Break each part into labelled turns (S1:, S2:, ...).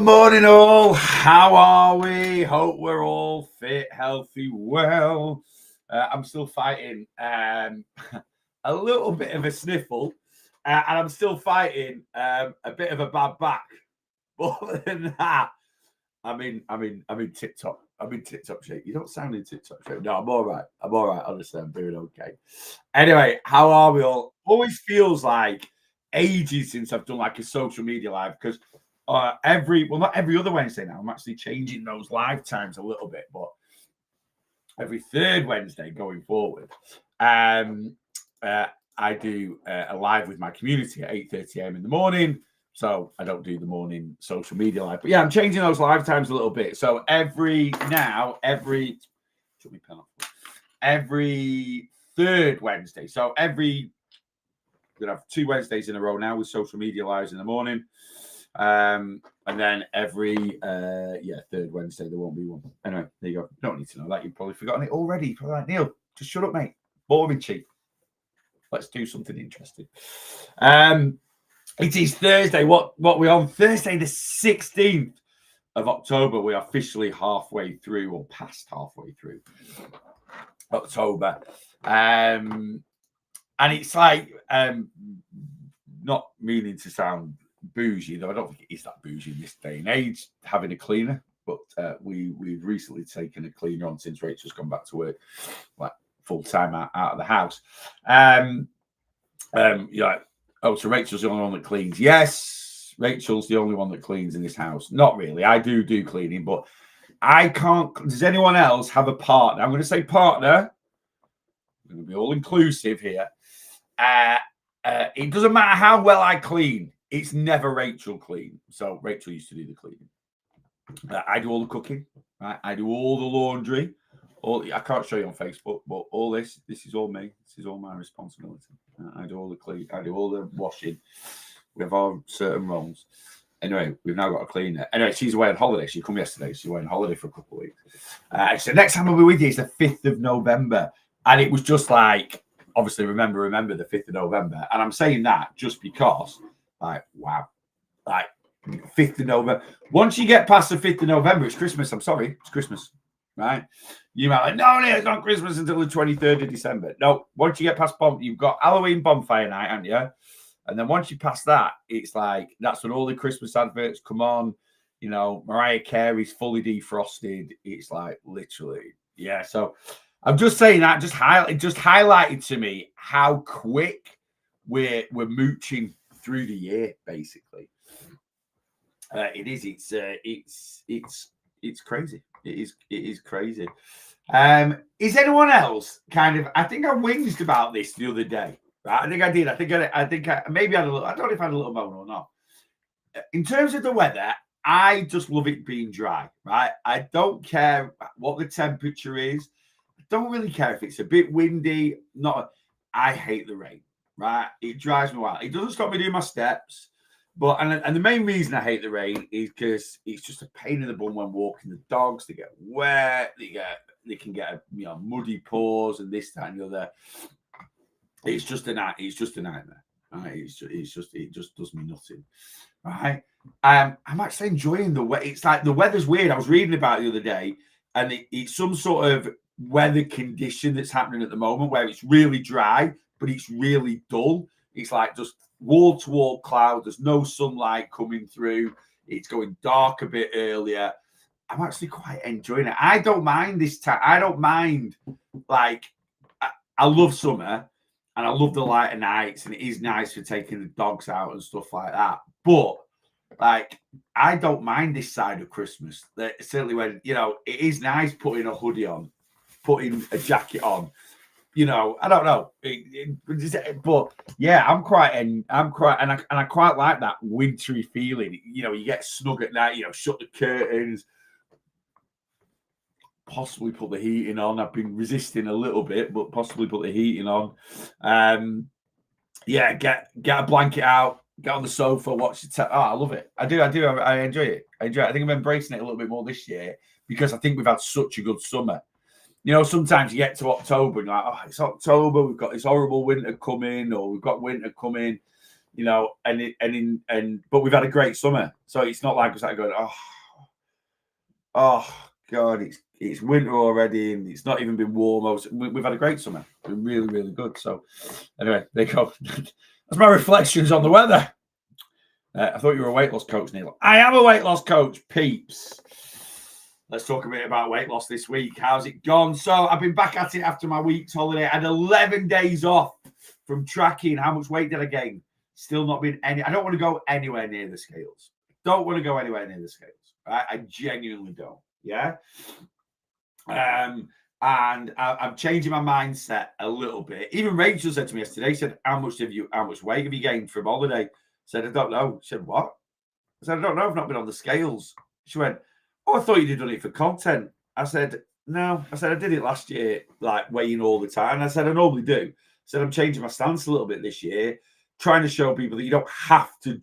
S1: morning, all. How are we? Hope we're all fit, healthy, well. I'm still fighting a little bit of a sniffle, and I'm still fighting a bit of a bad back. But other than that, I'm in tip top. I'm in tip top shape. You don't sound in tip top shape. No, I'm all right. I'm all right. Honestly, I'm doing okay. Anyway, how are we all? Always feels like ages since I've done like a social media live because not every other Wednesday now. I'm actually changing those live times a little bit, but every third Wednesday going forward, I do a live with my community at 8:30 a.m. in the morning. So I don't do the morning social media live, but yeah, I'm changing those live times a little bit. So every third Wednesday. So we're gonna have 2 Wednesdays in a row now with social media lives in the morning. And then every third Wednesday there won't be one. Anyway, there you go. Don't need to know that. You've probably forgotten it already. You're probably like, Neil, just shut up, mate. Boring cheap. Let's do something interesting. It is Thursday. What we on? Thursday the 16th of October. We're officially halfway through, or past halfway through October. And it's like not meaning to sound bougie, though I don't think it is that bougie in this day and age, having a cleaner. But we've recently taken a cleaner on since Rachel's gone back to work, like full time out of the house. So Rachel's the only one that cleans. Yes, Rachel's the only one that cleans in this house. Not really. I do cleaning, but I can't. Does anyone else have a partner? I'm going to say partner. I'm going to be all inclusive here. It doesn't matter how well I clean. It's never Rachel clean. So Rachel used to do the cleaning. I do all the cooking. Right? I do all the laundry. I can't show you on Facebook, but all this is all me. This is all my responsibility. I do all the clean. I do all the washing. We have our certain roles. Anyway, we've now got a cleaner. Anyway, she's away on holiday. She come yesterday. She's away on holiday for a couple of weeks. So next time I'll be with you is the 5th of November. And it was just like, obviously, remember the 5th of November. And I'm saying that just because, like, wow. Like, 5th of November. Once you get past the 5th of November, it's Christmas. I'm sorry. It's Christmas. Right? You might like, no, it's not Christmas until the 23rd of December. No, once you get past you've got Halloween bonfire night, haven't you? And then once you pass that, it's like, that's when all the Christmas adverts come on. You know, Mariah Carey's fully defrosted. It's like, literally, yeah. So I'm just saying that, just highlighted to me how quick we're mooching through the year, basically. It is. It's crazy. It is crazy. Is anyone else kind of? I think I whinged about this the other day. Right? I think I did. I think I maybe had a little. I don't know if I had a little moan or not. In terms of the weather, I just love it being dry. Right? I don't care what the temperature is. I don't really care if it's a bit windy. I hate the rain. Right? It drives me wild. It doesn't stop me doing my steps. But and the main reason I hate the rain is because it's just a pain in the bum when walking the dogs. They get wet. They can get muddy paws and this, that, and the other. It's just a nightmare. Right? It just does me nothing. Right? I'm actually enjoying the weather. It's like the weather's weird. I was reading about it the other day, and it's some sort of weather condition that's happening at the moment where it's really dry, but it's really dull. It's like just wall-to-wall cloud. There's no sunlight coming through. It's going dark a bit earlier. I'm actually quite enjoying it. I don't mind this time. I don't mind, like, I love summer and I love the lighter nights, and it is nice for taking the dogs out and stuff like that. But, like, I don't mind this side of Christmas. Certainly when, it is nice putting a hoodie on, putting a jacket on. I don't know, but yeah, I'm quite, and I quite like that wintry feeling. You get snug at night. Shut the curtains, possibly put the heating on. I've been resisting a little bit, but possibly put the heating on. Get a blanket out, get on the sofa, watch the. I love it. I do. I enjoy it. I think I'm embracing it a little bit more this year because I think we've had such a good summer. Sometimes you get to October and you're like, it's October, we've got this horrible winter coming, or we've got winter coming. but we've had a great summer, so it's not like we're like going, oh God, it's winter already, and it's not even been warm. We've had a great summer. It's been really, really good. So anyway, there you go. That's my reflections on the weather. I thought you were a weight loss coach, Neil. I am a weight loss coach, peeps. Let's talk a bit about weight loss this week. How's it gone? So I've been back at it after my week's holiday. I had 11 days off from tracking. How much weight did I gain? Still not been any. I don't want to go anywhere near the scales. Don't want to go anywhere near the scales. Right? I genuinely don't. Yeah. And I'm changing my mindset a little bit. Even Rachel said to me yesterday, said, how much weight have you gained from holiday? I said, I don't know. She said, what? I said, I don't know. I've not been on the scales. She went, oh, I thought you'd done it for content. I said, no. I said, I did it last year, like weighing all the time. And I said, I normally do. I said, I'm changing my stance a little bit this year, trying to show people that you don't have to,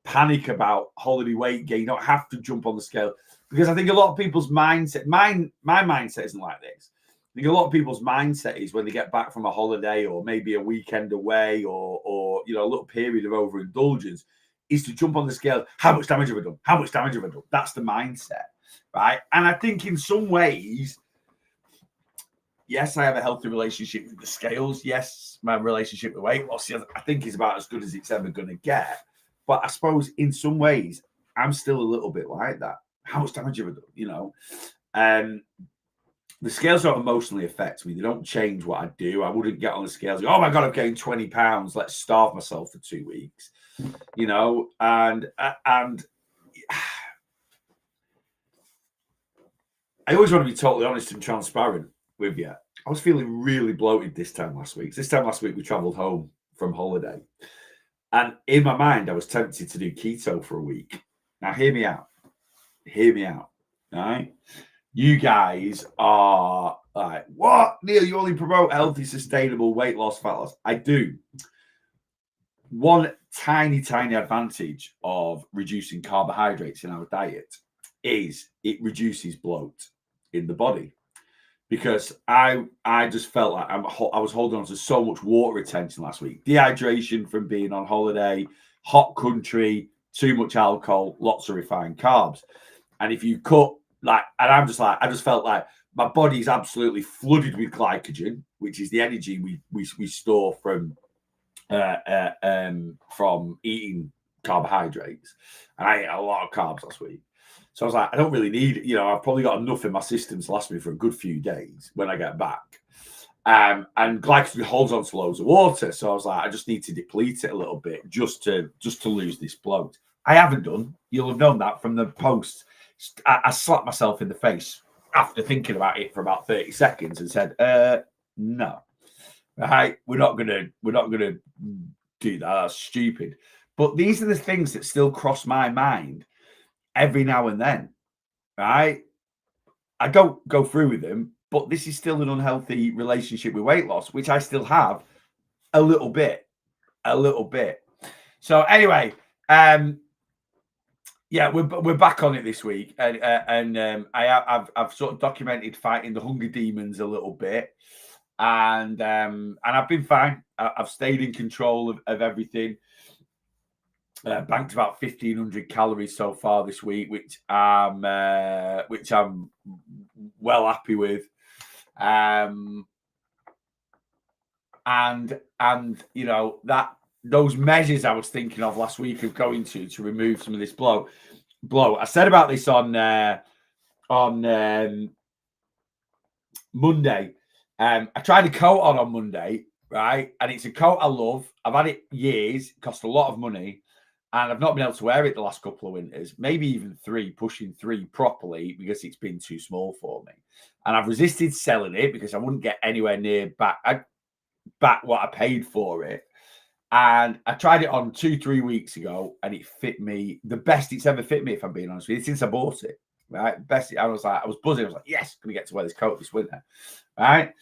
S1: panic about holiday weight gain. You don't have to jump on the scale. Because I think a lot of people's mindset, my mindset isn't like this. I think a lot of people's mindset is when they get back from a holiday or maybe a weekend away or a little period of overindulgence, is to jump on the scale. How much damage have I done? How much damage have I done? That's the mindset, right? And I think in some ways, yes, I have a healthy relationship with the scales. Yes, my relationship with weight loss, I think, is about as good as it's ever going to get. But I suppose in some ways, I'm still a little bit like that. How much damage have I done? The scales don't emotionally affect me. They don't change what I do. I wouldn't get on the scales. Oh my God, I've gained 20 pounds. Let's starve myself for 2 weeks. And I always want to be totally honest and transparent with you. I was feeling really bloated this time last week. This time last week, we traveled home from holiday. And in my mind, I was tempted to do keto for a week. Now, hear me out. All right? You guys are like, what? Neil, you only promote healthy, sustainable weight loss, fat loss. I do. One tiny advantage of reducing carbohydrates in our diet is it reduces bloat in the body. Because I just felt like I was holding on to so much water retention last week. Dehydration from being on holiday, hot country, too much alcohol, lots of refined carbs. And if you cut, I just felt like my body's absolutely flooded with glycogen, which is the energy we store from eating carbohydrates. And I ate a lot of carbs last week. So I was like, I don't really need it. I've probably got enough in my system to last me for a good few days when I get back. And glycogen holds on to loads of water. So I was like, I just need to deplete it a little bit just to lose this bloat. I haven't done. You'll have known that from the post. I slapped myself in the face after thinking about it for about 30 seconds and said, no. Right, we're not gonna do that. That's stupid. But these are the things that still cross my mind every now and then. Right, I don't go through with them, but this is still an unhealthy relationship with weight loss, which I still have a little bit. So anyway, yeah, we're back on it this week, and I've sort of documented fighting the hunger demons a little bit. And I've been fine. I've stayed in control of everything. Banked about 1,500 calories so far this week, which I'm well happy with. And that those measures I was thinking of last week of going to remove some of this blow. I said about this on Monday. I tried a coat on Monday, right? And it's a coat I love. I've had it years. It cost a lot of money. And I've not been able to wear it the last couple of winters, maybe even pushing three properly because it's been too small for me. And I've resisted selling it because I wouldn't get anywhere near back what I paid for it. And I tried it on 2-3 weeks ago and it fit me the best it's ever fit me, if I'm being honest with you, since I bought it. Right. Best. I was buzzing. I was like, yes, I'm going to get to wear this coat this winter. Right.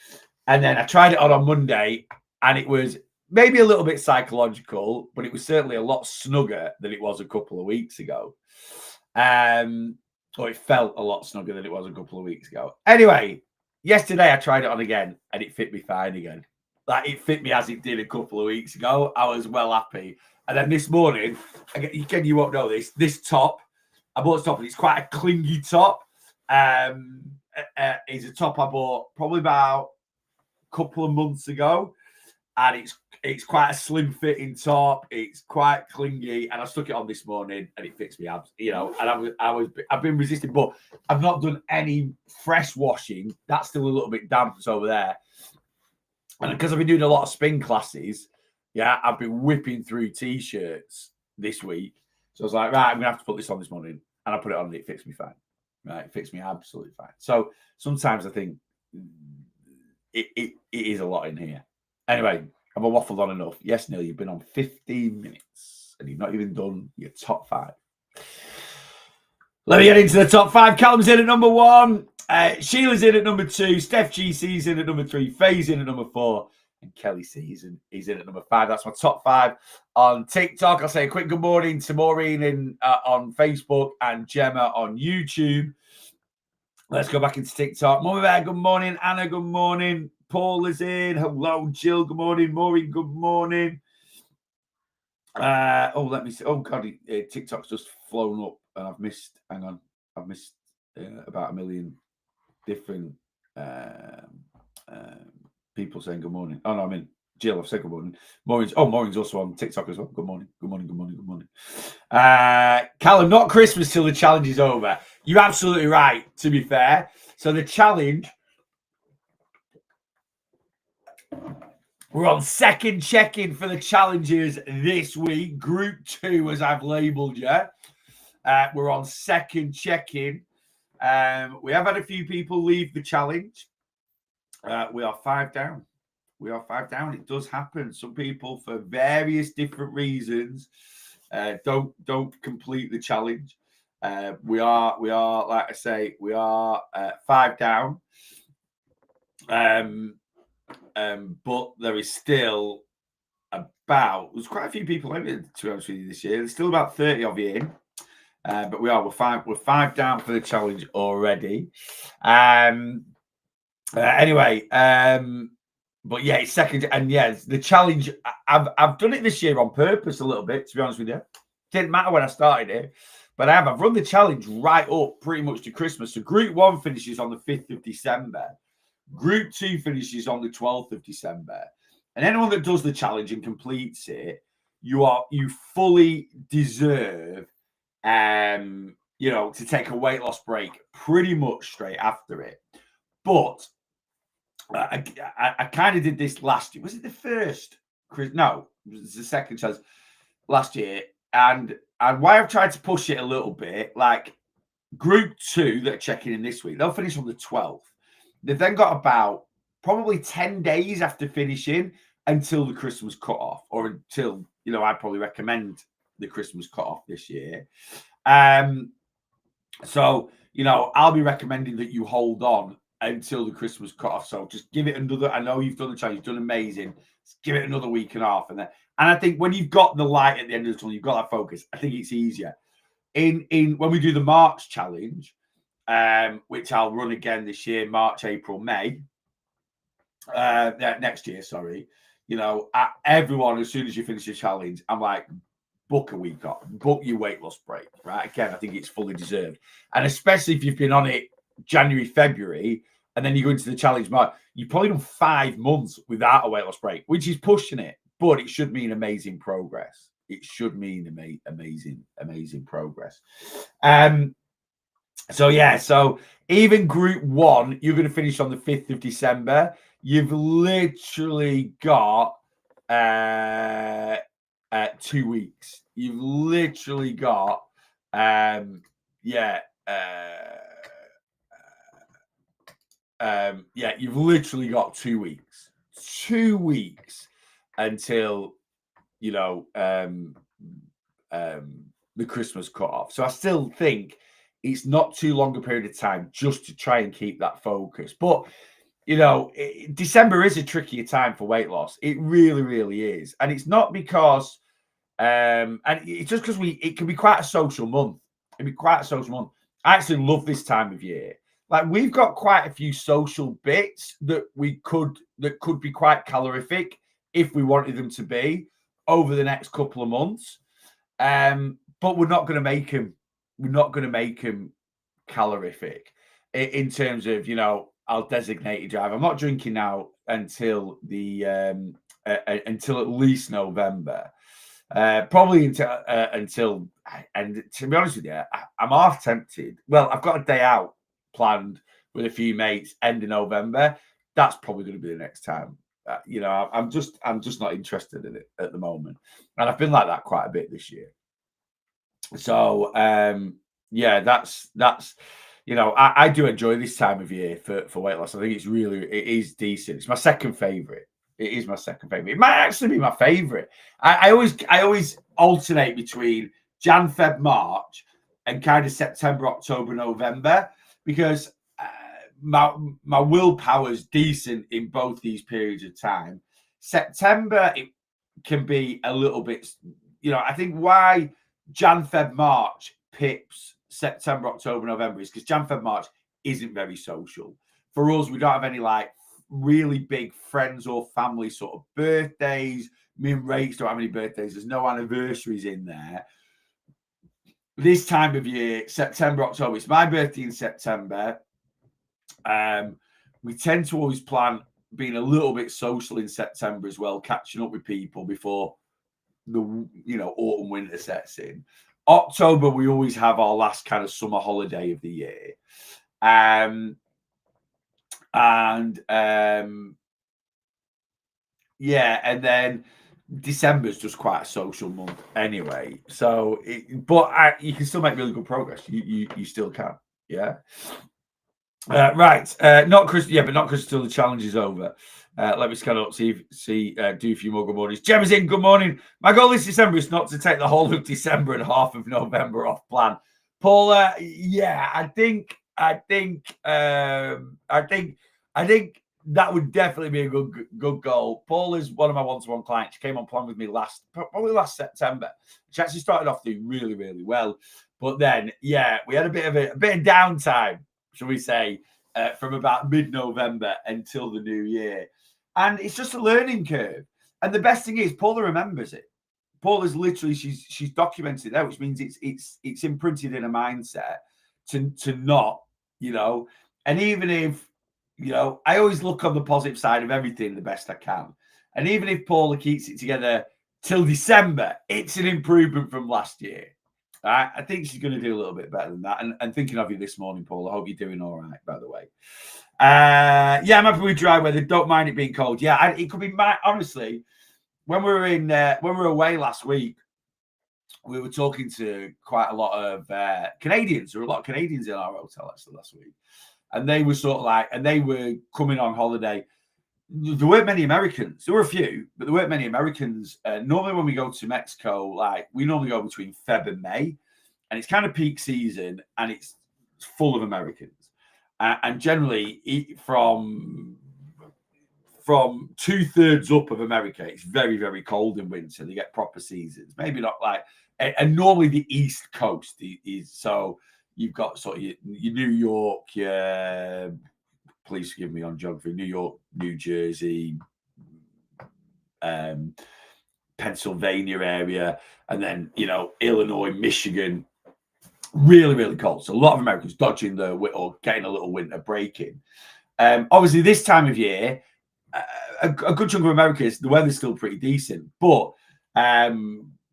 S1: And then I tried it on Monday and it was maybe a little bit psychological, but it was certainly a lot snugger than it was a couple of weeks ago. Or it felt a lot snugger than it was a couple of weeks ago. Anyway, yesterday I tried it on again and it fit me fine again. Like it fit me as it did a couple of weeks ago. I was well happy. And then this morning, again, you won't know this top, I bought this top and it's quite a clingy top. It's a top I bought probably about a couple of months ago. And it's quite a slim fitting top. It's quite clingy, and I stuck it on this morning, and it fits me abs. And I've been resisting, but I've not done any fresh washing. That's still a little bit damp over there, and because I've been doing a lot of spin classes, I've been whipping through t-shirts this week. So I was like, right, I'm gonna have to put this on this morning, and I put it on, and it fits me fine. Right, it fits me absolutely fine. So sometimes I think it is a lot in here. Anyway, I've waffled on enough. Yes, Neil, you've been on 15 minutes and you've not even done your top 5. Let me get into the top 5. Callum's in at number 1. Sheila's in at number 2. Steph GC's in at number 3. Faye's in at number 4. And Kelly C is in at number 5. That's my top 5 on TikTok. I'll say a quick good morning to Maureen on Facebook and Gemma on YouTube. Let's go back into TikTok. Mummy Bear, good morning. Anna, good morning. Paul is in. Hello, Jill. Good morning. Maureen, good morning. Let me see. Oh, God, TikTok's just flown up and I've missed, I've missed about 1 million different people saying good morning. Oh, no, I mean, Jill, I've said good morning. Maureen's also on TikTok as well. Good morning. Good morning. Good morning. Good morning. Callum, not Christmas till the challenge is over. You're absolutely right, to be fair. So the challenge, we're on second check-in for the challenges this week. Group 2, as I've labelled you. We're on second check-in. We have had a few people leave the challenge. We are 5 down. We are 5 down. It does happen. Some people, for various different reasons, don't complete the challenge. We are, like I say, we are 5 down. But there is still there's quite a few people in it, to be honest with you, this year. There's still about 30 of you in. But we're 5 down for the challenge already. Anyway, but yeah, it's second, and the challenge. I've done it this year on purpose a little bit, to be honest with you. Didn't matter when I started it, but I've run the challenge right up pretty much to Christmas. So Group 1 finishes on the 5th of December. Group 2 finishes on the 12th of December. And anyone that does the challenge and completes it, you fully deserve, to take a weight loss break pretty much straight after it. But I kind of did this last year. Was it the first? No, it was the second challenge last year. And why I've tried to push it a little bit, like Group 2 that are checking in this week, they'll finish on the 12th. They've then got about probably 10 days after finishing until the Christmas cut-off, or until, I'd probably recommend the Christmas cut-off this year. So, I'll be recommending that you hold on until the Christmas cut-off. So just give it another, I know you've done the challenge, you've done amazing. Just give it another week and a half. And I think when you've got the light at the end of the tunnel, you've got that focus, I think it's easier. In when we do the March challenge, which I'll run again this year, March, April, May, next year, sorry. Everyone, as soon as you finish the challenge, I'm like, book a week off, book your weight loss break, right? Again, I think it's fully deserved. And especially if you've been on it January, February, and then you go into the challenge March, you've probably done 5 months without a weight loss break, which is pushing it, but it should mean amazing progress. It should mean amazing progress. So even Group 1, you're going to finish on the 5th of December. You've literally got 2 weeks. You've literally got you've literally got 2 weeks. 2 weeks until the Christmas cut-off. So I still think it's not too long a period of time just to try and keep that focus. But December is a trickier time for weight loss. It really, really is. And it's not because and it's just because it can be quite a social month. It can be quite a social month. I actually love this time of year. like we've got quite a few social bits that could be quite calorific if we wanted them to be over the next couple of months. But we're not going to make them. We're not going to make them calorific in terms of, I'll designate a drive. I'm not drinking now until until at least November. Probably until, and to be honest with you, I'm half tempted. Well, I've got a day out planned with a few mates end of November. That's probably going to be the next time. I'm just not interested in it at the moment, and I've been like that quite a bit this year. So yeah, that's I do enjoy this time of year for weight loss. I think it is decent. It's my second favorite. It is my second favorite. It might actually be my favorite. I always alternate between Jan, Feb, March, and kind of September, October, November, because my willpower's decent in both these periods of time. September, it can be a little bit, I think why Jan, Feb, March pips September, October, November is because Jan, Feb, March isn't very social. For us, we don't have any like really big friends or family sort of birthdays. Me and Rach don't have any birthdays. There's no anniversaries in there. This time of year, September, October, it's my birthday in September. We tend to always plan being a little bit social in September as well, catching up with people before the autumn winter sets in. October, we always have our last kind of summer holiday of the year. Yeah, and then December's just quite a social month anyway. So, you can still make really good progress. You still can. Yeah. Right. Not Chris. Yeah, but not Chris till the challenge is over. Let me scan up, do a few more good mornings. Gemma's in. Good morning. My goal this December is not to take the whole of December and half of November off plan. Paula, yeah, I think that would definitely be a good goal. Paul is one of my one-to-one clients. She came on plan with me probably last September. She actually started off doing really, really well, but then we had a bit of downtime, shall we say, from about mid-November until the new year, and it's just a learning curve. And the best thing is, Paula remembers it. Paula's literally she's documented it, which means it's imprinted in a mindset to not, and even if. I always look on the positive side of everything the best I can. And even if Paula keeps it together till December, it's an improvement from last year. I think she's going to do a little bit better than that. And thinking of you this morning, Paula, I hope you're doing all right, by the way. I'm happy with dry weather. Don't mind it being cold. Yeah, it could be, honestly, when we were away last week, we were talking to quite a lot of Canadians. There were a lot of Canadians in our hotel actually last week. And they were sort of like, and they were coming on holiday. There weren't many Americans. There were a few, but there weren't many Americans. Normally when we go to Mexico, like we normally go between Feb and May, and it's kind of peak season and it's full of Americans. And generally from 2/3 up of America, it's very, very cold in winter. They get proper seasons. Maybe not like, and normally the East Coast is so. You've got sort of your New York, please forgive me on geography, New York, New Jersey, Pennsylvania area, and then, Illinois, Michigan, really, really cold. So a lot of Americans dodging or getting a little winter break in. Obviously, this time of year, a good chunk of America, the weather's still pretty decent, but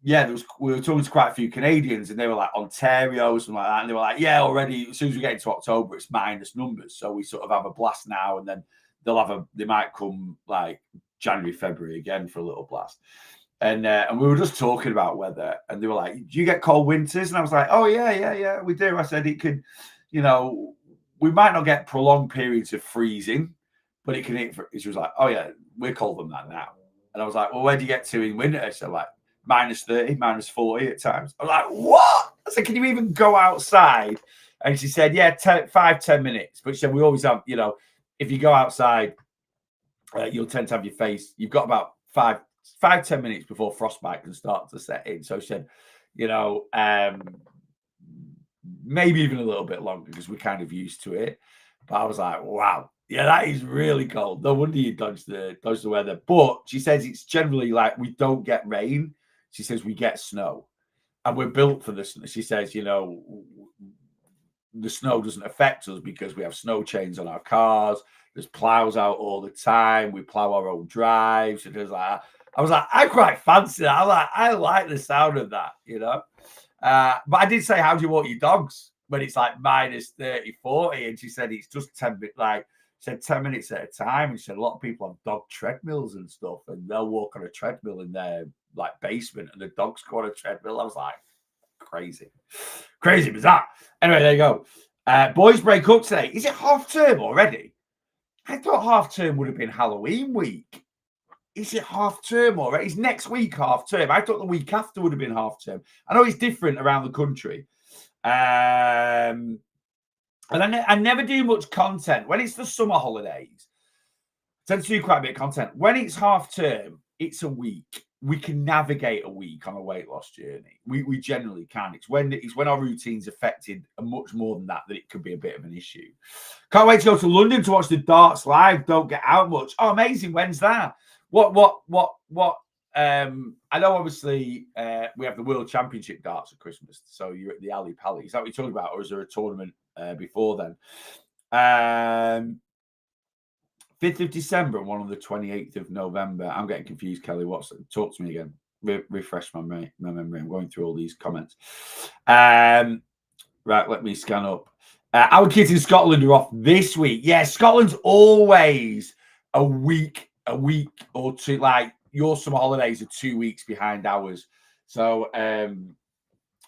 S1: we were talking to quite a few Canadians, and they were like Ontario, something like that, and they were like, already as soon as we get into October, it's minus numbers. So we sort of have a blast now, and then they might come like January, February again for a little blast. And we were just talking about weather, and they were like, "Do you get cold winters?" And I was like, "Oh yeah, we do." I said it could, we might not get prolonged periods of freezing, but it can hit. She was like, "Oh yeah, we're cold than that now." And I was like, "Well, where do you get to in winter?" So like, -30, -40 at times. I was like, what? I said, can you even go outside? And she said, 5-10 minutes. But she said, we always have, if you go outside, you'll tend to have your face. You've got about 5-10 minutes before frostbite can start to set in. So she said, maybe even a little bit longer because we're kind of used to it. I was like, wow. Yeah, that is really cold. No wonder you dodge the weather. But she says it's generally like we don't get rain. She says we get snow. And we're built for this. She says, you know, the snow doesn't affect us because we have snow chains on our cars. There's plows out all the time. We plow our own drives. And there's like, I was like, I quite fancy that. I like the sound of that, you know. But I did say, how do you walk your dogs when it's like minus 30, 40? And she said it's just 10 minutes, like said 10 minutes at a time. And she said a lot of people have dog treadmills and stuff, and they'll walk on a treadmill in their like basement, and the dogs go on a treadmill. I was like, crazy bizarre. Anyway, there you go. Boys break up today. Is it half term already? I thought half term would have been Halloween week. Is it half term already? It's next week half term. I thought the week after would have been half term. I know it's different around the country. And I never do much content. When it's the summer holidays, I tend to do quite a bit of content. When it's half term, it's a week. We can navigate a week on a weight loss journey. We generally can. It's when our routine's affected much more than that it could be a bit of an issue. Can't wait to go to London to watch the darts live. Don't get out much. Oh, amazing. When's that? What? I know obviously we have the World Championship darts at Christmas. So you're at the Ali Pally. Is that what you're talking about? Or is there a tournament before then? 5th of December and one on the 28th of November. I'm getting confused, Kelly. Talk to me again. Refresh my memory. I'm going through all these comments. Right, let me scan up. Our kids in Scotland are off this week. Yeah, Scotland's always a week or two. Like your summer holidays are 2 weeks behind ours. So,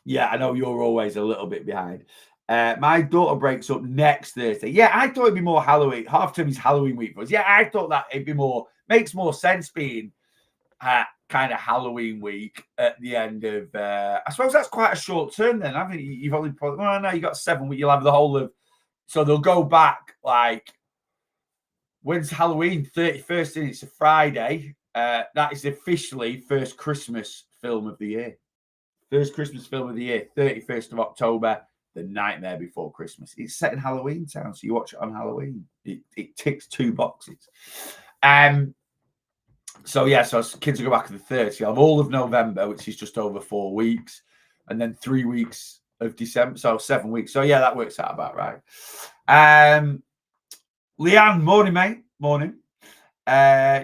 S1: yeah, I know you're always a little bit behind. My daughter breaks up next Thursday. Yeah, I thought it'd be more Halloween. Half term is Halloween week for us. Yeah, I thought that it'd be makes more sense being kind of Halloween week at the end of. I suppose that's quite a short term then, haven't you? You've only probably, no, you got 7 weeks. You'll have the whole of. So they'll go back like when's Halloween? 31st, and it's a Friday. That is officially first Christmas film of the year. First Christmas film of the year, 31st of October. The Nightmare Before Christmas. It's set in Halloween Town, so you watch it on Halloween. It ticks 2 boxes. So yeah, so kids will go back to the 3rd. So you'll have all of November, which is just over 4 weeks, and then 3 weeks of December, so 7 weeks. So yeah, that works out about right. Leanne, morning, mate. Morning.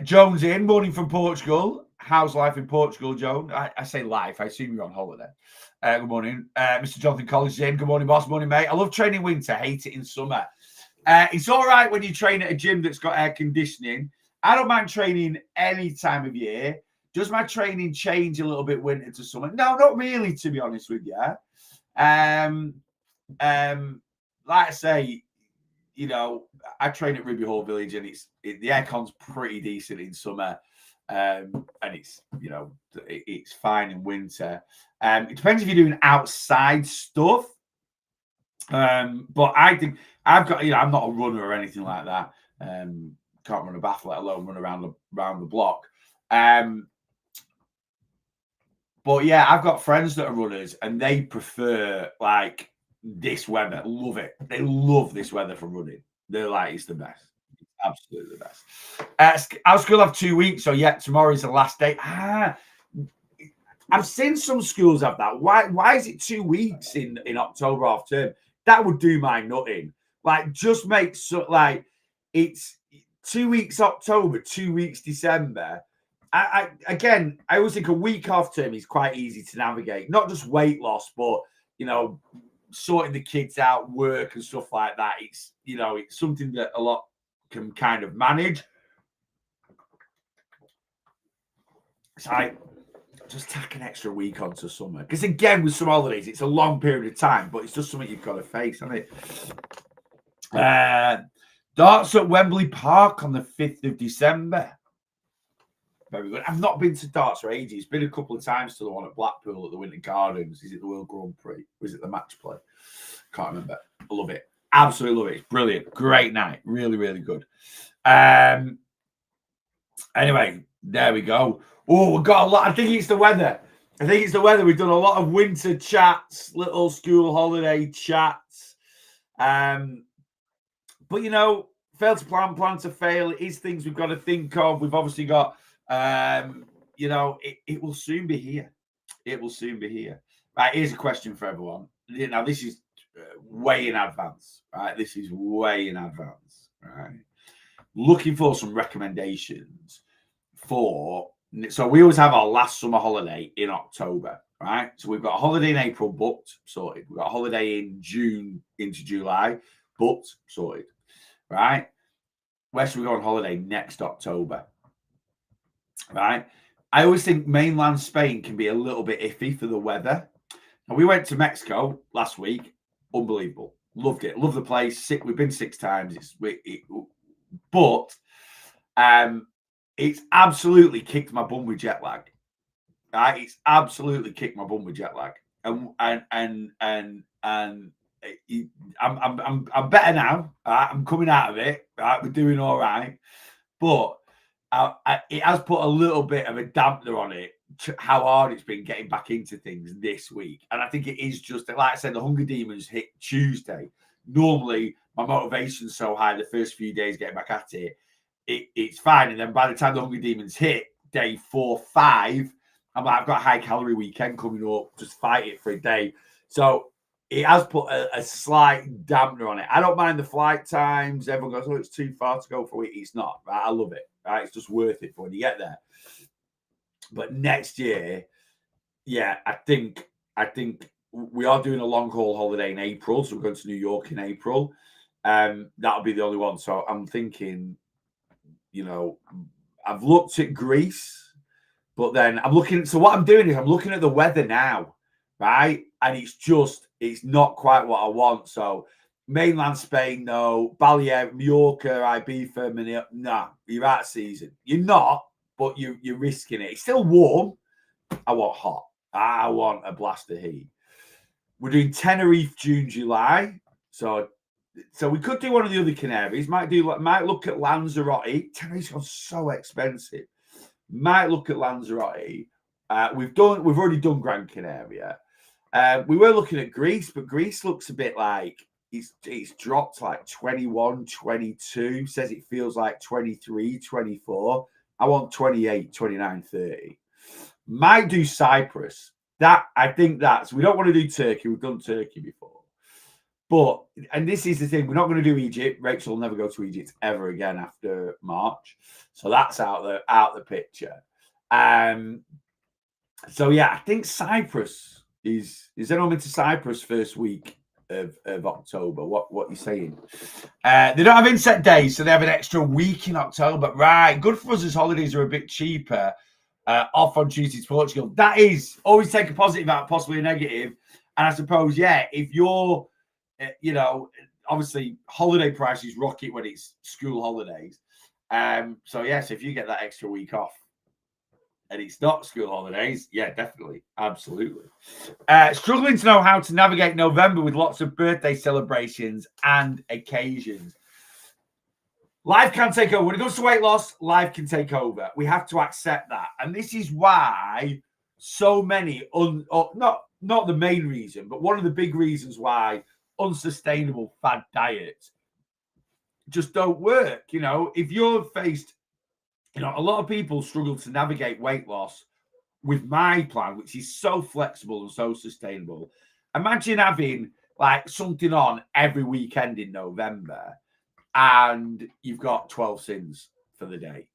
S1: Jones in, morning from Portugal. How's life in Portugal, Joan? I say life. I assume you're on holiday. Good morning. Mr. Jonathan Collins in. Good morning, boss. Morning, mate. I love training winter. Hate it in summer. It's all right when you train at a gym that's got air conditioning. I don't mind training any time of year. Does my training change a little bit winter to summer? No, not really, to be honest with you. Like I say, you know, I train at Ruby Hall Village, and the aircon's pretty decent in summer. And it's, you know, it's fine in winter. It depends if you're doing outside stuff. But I think I've got, you know, I'm not a runner or anything like that. Can't run a bath, let alone run around the block. But yeah, I've got friends that are runners, and they prefer like this weather. Love it. They love this weather for running. They're like, it's the best. Absolutely the best. Our school have 2 weeks, so yeah, tomorrow is the last day. I've seen some schools have that. Why is it 2 weeks in October half term? That would do my nutting. Like, just make like it's 2 weeks October, 2 weeks December. I always think a week half term is quite easy to navigate. Not just weight loss, but you know, sorting the kids out, work and stuff like that. It's, you know, it's something that a lot can kind of manage. So I just tack an extra week onto summer. Because again, with some holidays, it's a long period of time, but it's just something you've got to face, isn't it? Darts at Wembley Park on the 5th of December. Very good. I've not been to darts for ages. Been a couple of times to the one at Blackpool at the Winter Gardens. Is it the World Grand Prix? Or is it the match play? Can't remember. I love it. Absolutely love it. It's brilliant. Great night. Really, really good. Anyway, there we go. Oh, we've got a lot. I think it's the weather. We've done a lot of winter chats, little school holiday chats. But, you know, fail to plan to fail. It is things we've got to think of. We've obviously got, you know, it will soon be here. It will soon be here. Right, here's a question for everyone. Now, this is way in advance, right? This is way in advance, right? Looking for some recommendations for. So we always have our last summer holiday in October, right? So we've got a holiday in April booked, sorted. We've got a holiday in June into July booked, sorted, right? Where should we go on holiday next October, right? I always think mainland Spain can be a little bit iffy for the weather. And we went to Mexico last week. Unbelievable. Loved it. Love the place. We've been 6 times. But it's absolutely kicked my bum with jet lag. Right? It's absolutely kicked my bum with jet lag. And I'm better now. Right? I'm coming out of it. Right? We're doing all right. But it has put a little bit of a dampener on it, how hard it's been getting back into things this week. And I think it is just, like I said, the Hunger Demons hit Tuesday. Normally, my motivation's so high the first few days getting back at it, it's fine. And then by the time the Hunger Demons hit day 4, 5, I'm like, I've got a high calorie weekend coming up, just fight it for a day. So it has put a slight dampener on it. I don't mind the flight times. Everyone goes, oh, it's too far to go for a week. It's not. Right? I love it. Right? It's just worth it for when you get there. But next year, yeah, I think we are doing a long haul holiday in April. So we're going to New York in April. That'll be the only one. So I'm thinking, you know, I've looked at Greece, but then I'm looking. So what I'm doing is I'm looking at the weather now, right? And it's not quite what I want. So mainland Spain, no. Balearic, Mallorca, Ibiza, Manila, nah, you're out of season. You're not, but you're risking it. It's still warm. I want hot. I want a blast of heat. We're doing Tenerife, June, July. So we could do one of the other Canaries. Might look at Lanzarote. Tenerife's gone so expensive. Might look at Lanzarote. We've already done Gran Canaria. We were looking at Greece, but Greece looks a bit like it's dropped like 21, 22. Says it feels like 23, 24. I want 28, 29, 30. Might do Cyprus. I think that's. We don't want to do Turkey. We've done Turkey before. But, and this is the thing, we're not going to do Egypt. Rachel will never go to Egypt ever again after March. So that's out the picture. So yeah, I think Cyprus is anyone been to Cyprus first week of October? What are you saying? They don't have inset days, so they have an extra week in October. Right. Good for us as holidays are a bit cheaper. Off on Tuesday to Portugal. That is, always take a positive out, possibly a negative. And I suppose, yeah, if you're, you know, obviously holiday prices rocket when it's school holidays. So yes, if you get that extra week off and it's not school holidays, yeah, definitely, absolutely. Struggling to know how to navigate November with lots of birthday celebrations and occasions. Life can take over. When it comes to weight loss, life can take over. We have to accept that. And this is why so many, not the main reason, but one of the big reasons why unsustainable fad diets just don't work. You know, if you're faced, you know, a lot of people struggle to navigate weight loss with my plan, which is so flexible and so sustainable. Imagine having like something on every weekend in November and you've got 12 sins for the day,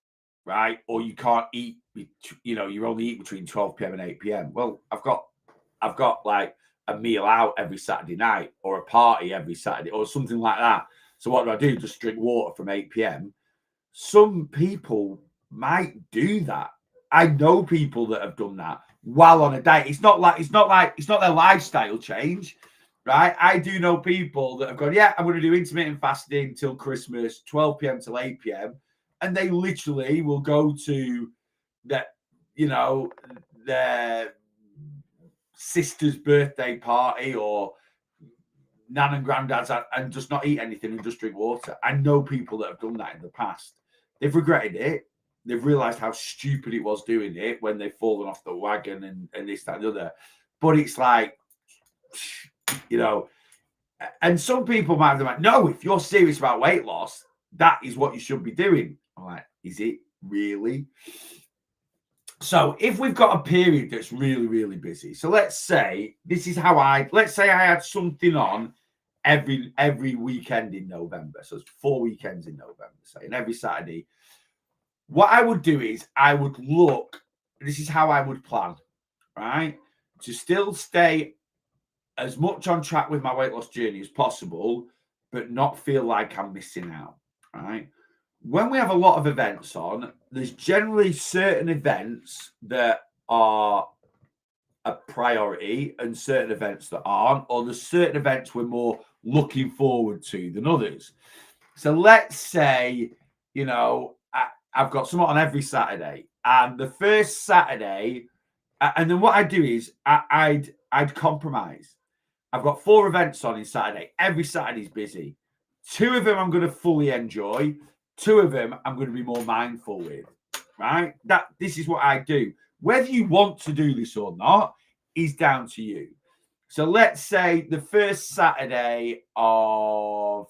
S1: right? Or you can't eat, you know, you only eat between 12 p.m. and 8 p.m. Well, I've got like a meal out every Saturday night or a party every Saturday or something like that. So what do? Just drink water from 8 p.m. Some people might do that. I know people that have done that while on a diet. It's not their lifestyle change. Right, I do know people that have gone, yeah, I'm going to do intermittent fasting till Christmas, 12 p.m. till 8 p.m. And they literally will go to that, you know, their sister's birthday party or nan and granddad's and just not eat anything and just drink water. I know people that have done that in the past. They've regretted it. They've realized how stupid it was doing it when they've fallen off the wagon and this, that, and the other. But it's like, you know, And some people might be like, no, if you're serious about weight loss, that is what you should be doing. I'm like, is it really? So if we've got a period that's really, really busy, so let's say this is how let's say I had something on every weekend in November. So it's 4 weekends in November, say, and every Saturday. What I would do is I would look, this is how I would plan, right? To still stay as much on track with my weight loss journey as possible, but not feel like I'm missing out, right? When we have a lot of events on, there's generally certain events that are a priority and certain events that aren't, or there's certain events we're more looking forward to than others. So let's say, you know, I've got something on every Saturday, and the first Saturday, and then what I do is I'd compromise. I've got 4 events on in Saturday. Every Saturday's busy. 2 of them I'm going to fully enjoy. 2 of them I'm going to be more mindful with. Right? This is what I do. Whether you want to do this or not is down to you. So let's say the first Saturday of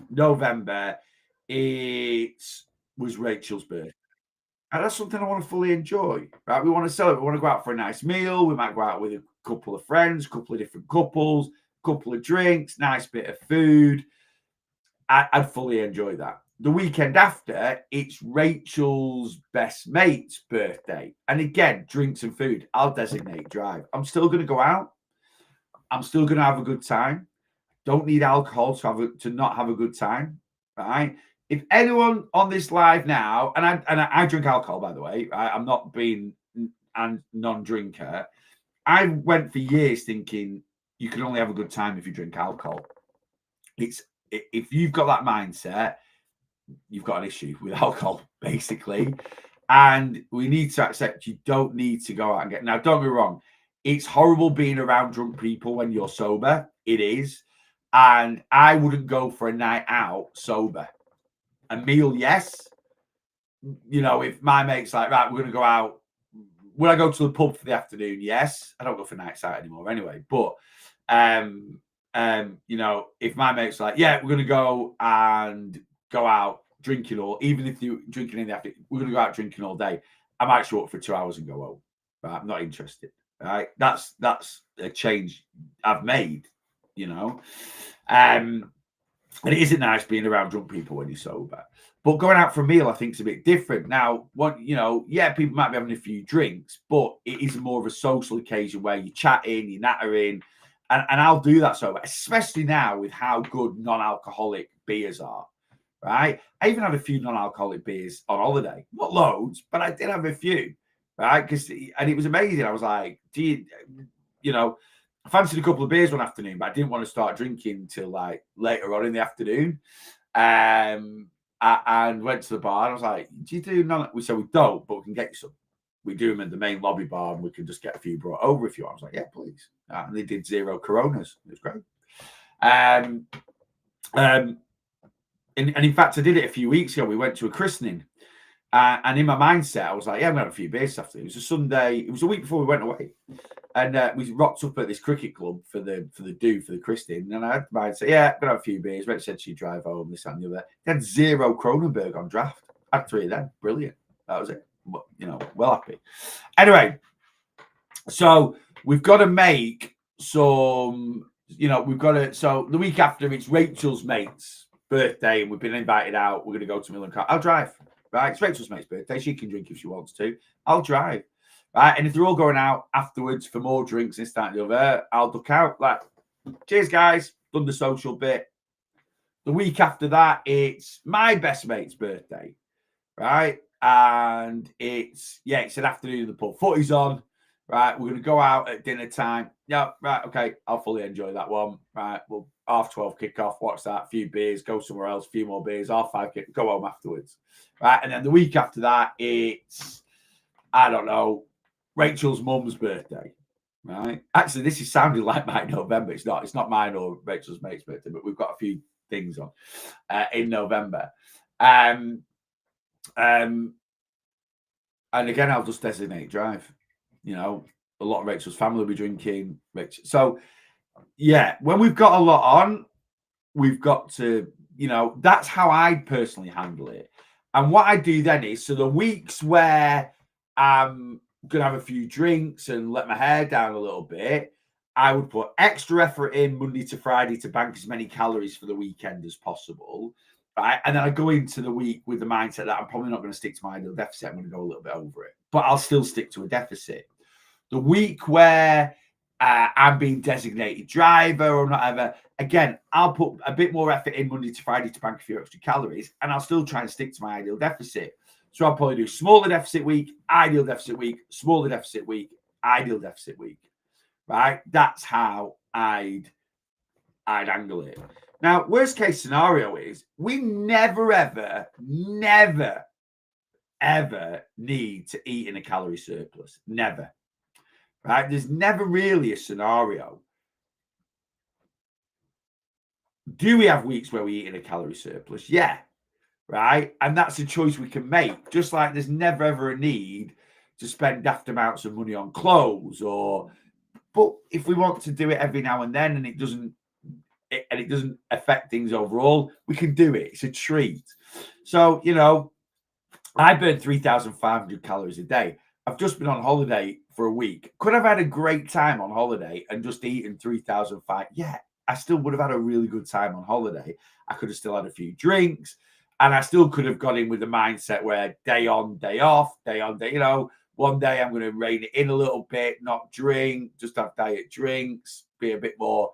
S1: November, it was Rachel's birthday. And that's something I want to fully enjoy, right? We want to celebrate. We want to go out for a nice meal. We might go out with a couple of friends, a couple of different couples, a couple of drinks, nice bit of food. I'd fully enjoy that. The weekend after, it's Rachel's best mate's birthday. And again, drinks and food. I'll designate drive. I'm still going to go out. I'm still going to have a good time. Don't need alcohol to not have a good time, right? If anyone on this live now, and I drink alcohol, by the way, right? I'm not being a non-drinker. I went for years thinking you can only have a good time if you drink alcohol. If you've got that mindset, you've got an issue with alcohol, basically. And we need to accept you don't need to go out and get. Now, don't get me wrong. It's horrible being around drunk people when you're sober. It is. And I wouldn't go for a night out sober. A meal, yes. You know, if my mate's like, right, we're going to go out. Would I go to the pub for the afternoon? Yes. I don't go for nights out anymore anyway. But, you know, if my mate's like, yeah, we're going to go and go out drinking, or even if you're drinking in the afternoon, we're going to go out drinking all day. I might show up for 2 hours and go home. Right? I'm not interested. Right? That's a change I've made, you know. And it isn't nice being around drunk people when you're sober. But going out for a meal, I think, is a bit different. Now, you know, yeah, people might be having a few drinks, but it is more of a social occasion where you're chatting, you're nattering, and I'll do that sober, especially now with how good non-alcoholic beers are, right? I even had a few non-alcoholic beers on holiday. Not loads, but I did have a few, right? And it was amazing. I was like, you know, I fancied a couple of beers one afternoon, but I didn't want to start drinking till like later on in the afternoon. And went to the bar and I was like, do you do none? We said we don't, but we can get you some. We do them in the main lobby bar and we can just get a few brought over if you want. I was like, yeah, please. And they did 0 Coronas. It was great. And in fact, I did it a few weeks ago. We went to a christening. And in my mindset, I was like, yeah, I'm going to have a few beers after. It was a Sunday. It was a week before we went away. And we rocked up at this cricket club for the christening. And I had my mindset, yeah, I'm going to have a few beers. Rach said she'd drive home, this and the other. They had 0 Kronenberg on draft. I had 3 of them. Brilliant. That was it. You know, well happy. Anyway, so we've got to make some, you know, so the week after it's Rachel's mate's birthday and we've been invited out. We're going to go to Mill and Car. I'll drive. Right, it's Rachel's mate's birthday. She can drink if she wants to. I'll drive. Right, and if they're all going out afterwards for more drinks, this, that, and the other, I'll duck out. Like, cheers, guys. Done the social bit. The week after that, it's my best mate's birthday. Right, and it's an afternoon in the pub. Footy's on. Right, we're going to go out at dinner time. Yeah, right, okay. I'll fully enjoy that one. Right, we'll 12:30 kick off, watch that, a few beers, go somewhere else, a few more beers, 5:30 kick, go home afterwards. Right, and then the week after that, it's, I don't know, Rachel's mum's birthday. Right, actually, this is sounding like my November. It's not. It's not mine or Rachel's mate's birthday, but we've got a few things on in November. And again, I'll just designate drive. You know, a lot of Rachel's family will be drinking. So Yeah, when we've got a lot on, we've got to, that's how I personally handle it. And what I do then is, so the weeks where I'm going to have a few drinks and let my hair down a little bit, I would put extra effort in Monday to Friday to bank as many calories for the weekend as possible. Right. And then I go into the week with the mindset that I'm probably not going to stick to my ideal deficit. I'm going to go a little bit over it, but I'll still stick to a deficit. The week where I'm being designated driver or whatever, again, I'll put a bit more effort in Monday to Friday to bank a few extra calories, and I'll still try and stick to my ideal deficit. So I'll probably do smaller deficit week, ideal deficit week, smaller deficit week, ideal deficit week. Right? That's how I'd angle it. Now, worst case scenario is we never, ever need to eat in a calorie surplus. Never. Right? There's never really a scenario. Do we have weeks where we eat in a calorie surplus? Yeah. Right. And that's a choice we can make. Just like there's never ever a need to spend daft amounts of money on clothes but if we want to do it every now and then and it doesn't affect things overall, we can do it. It's a treat. So, I burn 3,500 calories a day. I've just been on holiday for a week. Could have had a great time on holiday and just eaten 3,500? Yeah, I still would have had a really good time on holiday. I could have still had a few drinks and I still could have got in with the mindset where day on, day off, day on, day, one day I'm going to rein it in a little bit, not drink, just have diet drinks, be a bit more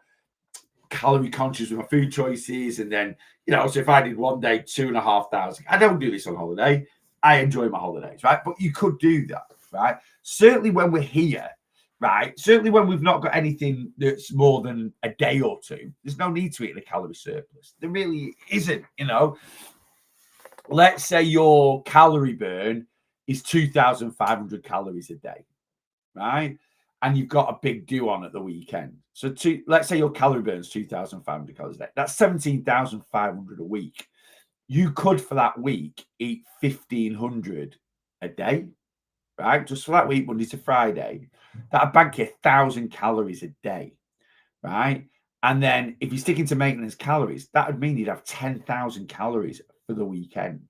S1: calorie conscious with my food choices. And then, so if I did one day, 2,500, I don't do this on holiday. I enjoy my holidays, right? But you could do that, right? Certainly when we're here, right? Certainly when we've not got anything that's more than a day or two, there's no need to eat in a calorie surplus. There really isn't, Let's say your calorie burn is 2,500 calories a day, right? And you've got a big do on at the weekend. So let's say your calorie burn is 2,500 calories a day. That's 17,500 a week. You could, for that week, eat 1,500 a day, right? Just for that week, Monday to Friday. That'd bank you 1,000 calories a day, right? And then if you're sticking to maintenance calories, that would mean you'd have 10,000 calories for the weekend,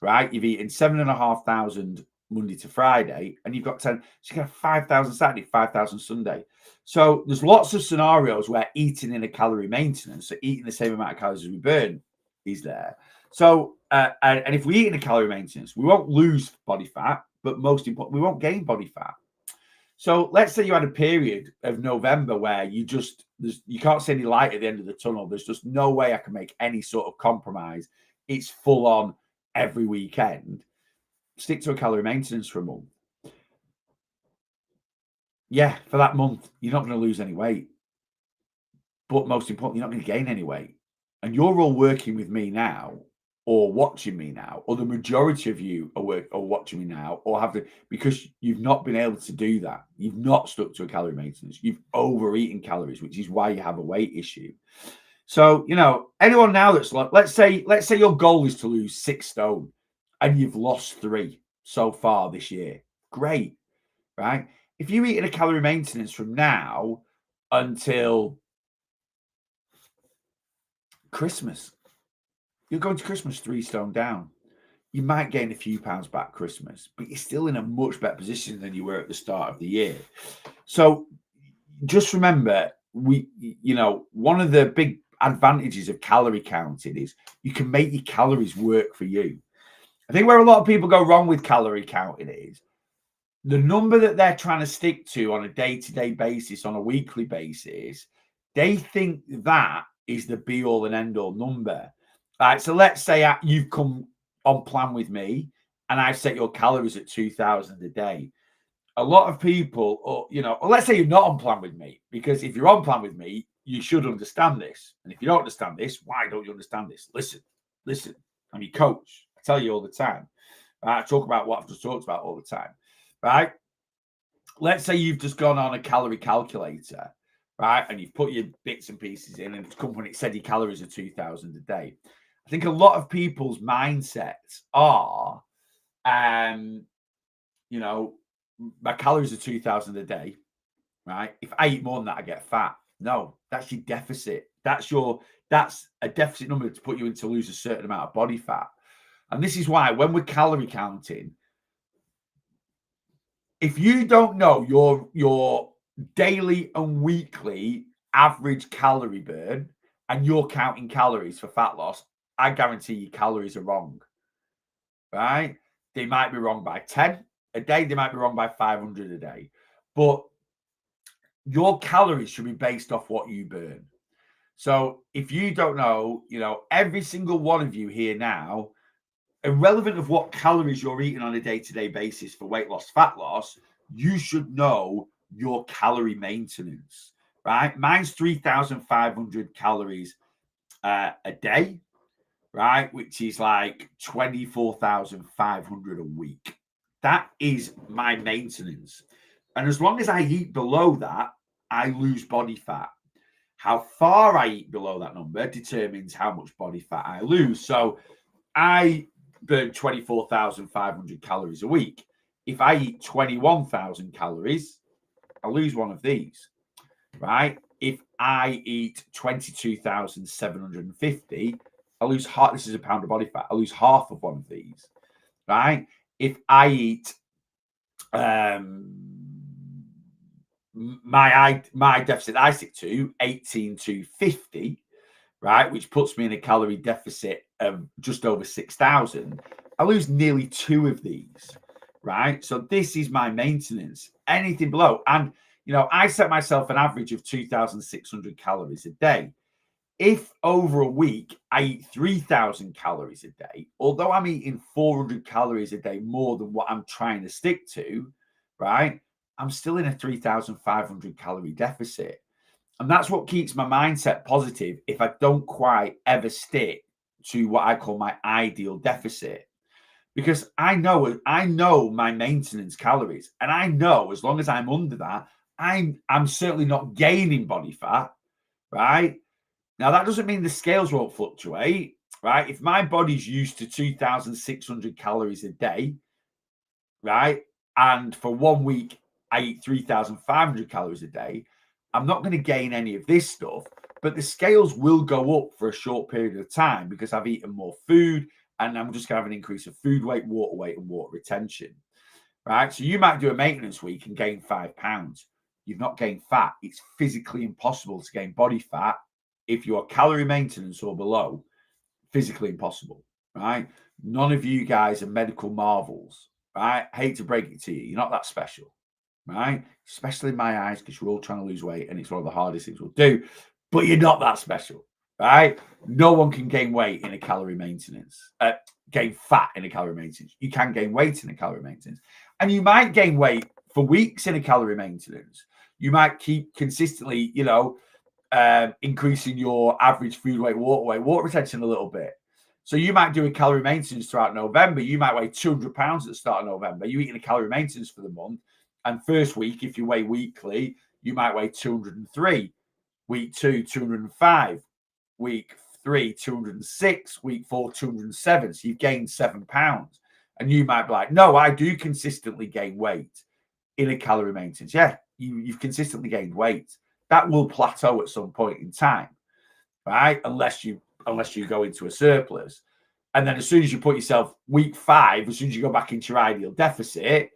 S1: right? You've eaten 7,500 Monday to Friday, and you've got 10. So you get 5,000 Saturday, 5,000 Sunday. So there's lots of scenarios where eating in a calorie maintenance, so eating the same amount of calories as we burn, is there. So, and if we eat in a calorie maintenance, we won't lose body fat, but most important, we won't gain body fat. So let's say you had a period of November where you can't see any light at the end of the tunnel. There's just no way I can make any sort of compromise. It's full on every weekend. Stick to a calorie maintenance for a month. Yeah, for that month, you're not going to lose any weight. But most importantly, you're not going to gain any weight. And you're all working with me now or watching me now, or the majority of you are watching me now, or because you've not been able to do that. You've not stuck to a calorie maintenance. You've overeaten calories, which is why you have a weight issue. So, anyone now that's like, let's say your goal is to lose 6 stone and you've lost 3 so far this year. Great, right? If you eat in a calorie maintenance from now until Christmas, you're going to Christmas 3 stone down. You might gain a few pounds back Christmas, but you're still in a much better position than you were at the start of the year. So just remember, one of the big advantages of calorie counting is you can make your calories work for you. I think where a lot of people go wrong with calorie counting is the number that they're trying to stick to on a day-to-day basis, on a weekly basis. They think that is the be-all and end-all number. All right, so let's say you've come on plan with me and I've set your calories at 2,000 a day. A lot of people, or let's say you're not on plan with me, because if you're on plan with me, you should understand this. And if you don't understand this, why don't you understand this? Listen. I'm your coach. I tell you all the time. I talk about what I've just talked about all the time, right? Let's say you've just gone on a calorie calculator, right? And you've put your bits and pieces in, and it's come when it said your calories are 2,000 a day. I think a lot of people's mindsets are, my calories are 2,000 a day, right? If I eat more than that, I get fat. No, that's your deficit. That's a deficit number to put you in to lose a certain amount of body fat. And this is why when we're calorie counting, if you don't know your daily and weekly average calorie burn and you're counting calories for fat loss, I guarantee your calories are wrong. Right? They might be wrong by 10 a day, they might be wrong by 500 a day. But your calories should be based off what you burn. So if you don't know, every single one of you here now, irrelevant of what calories you're eating on a day-to-day basis for weight loss, fat loss, you should know your calorie maintenance, right? Mine's 3,500 calories a day, right? Which is like 24,500 a week. That is my maintenance. And as long as I eat below that, I lose body fat. How far I eat below that number determines how much body fat I lose. So I burn 24,500 calories a week. If I eat 21,000 calories, I lose one of these, right? If I eat 22,750, I lose half. This is a pound of body fat. I lose half of one of these, right? If I eat my deficit I stick to 18,250, right, which puts me in a calorie deficit of just over 6,000. I lose nearly 2 of these, right? So this is my maintenance. Anything below, and I set myself an average of 2,600 calories a day. If over a week I eat 3,000 calories a day, although I'm eating 400 calories a day more than what I'm trying to stick to, right, I'm still in a 3,500 calorie deficit. And that's what keeps my mindset positive if I don't quite ever stick to what I call my ideal deficit. Because I know my maintenance calories, and I know as long as I'm under that, I'm certainly not gaining body fat, right? Now that doesn't mean the scales won't fluctuate, right? If my body's used to 2,600 calories a day, right, and for 1 week I eat 3,500 calories a day, I'm not going to gain any of this stuff, but the scales will go up for a short period of time because I've eaten more food and I'm just going to have an increase of food weight, and water retention, right? So you might do a maintenance week and gain 5 pounds. You've not gained fat. It's physically impossible to gain body fat if you are calorie maintenance or below. Physically impossible, right? None of you guys are medical marvels, right? I hate to break it to you. You're not that special, right? Especially in my eyes, because you're all trying to lose weight and it's one of the hardest things we'll do, but you're not that special, right? No one can gain weight in a calorie maintenance, gain fat in a calorie maintenance. You can gain weight in a calorie maintenance, and you might gain weight for weeks in a calorie maintenance. You might keep consistently, increasing your average food weight, water retention a little bit. So you might do a calorie maintenance throughout November. You might weigh 200 pounds at the start of November. You're eating a calorie maintenance for the month. And first week, if you weigh weekly, you might weigh 203. Week 2, 205. Week 3, 206. Week 4, 207. So you've gained 7 pounds. And you might be like, no, I do consistently gain weight in a calorie maintenance. Yeah, you've consistently gained weight. That will plateau at some point in time, right? Unless you go into a surplus. And then as soon as you put yourself week 5, as soon as you go back into your ideal deficit,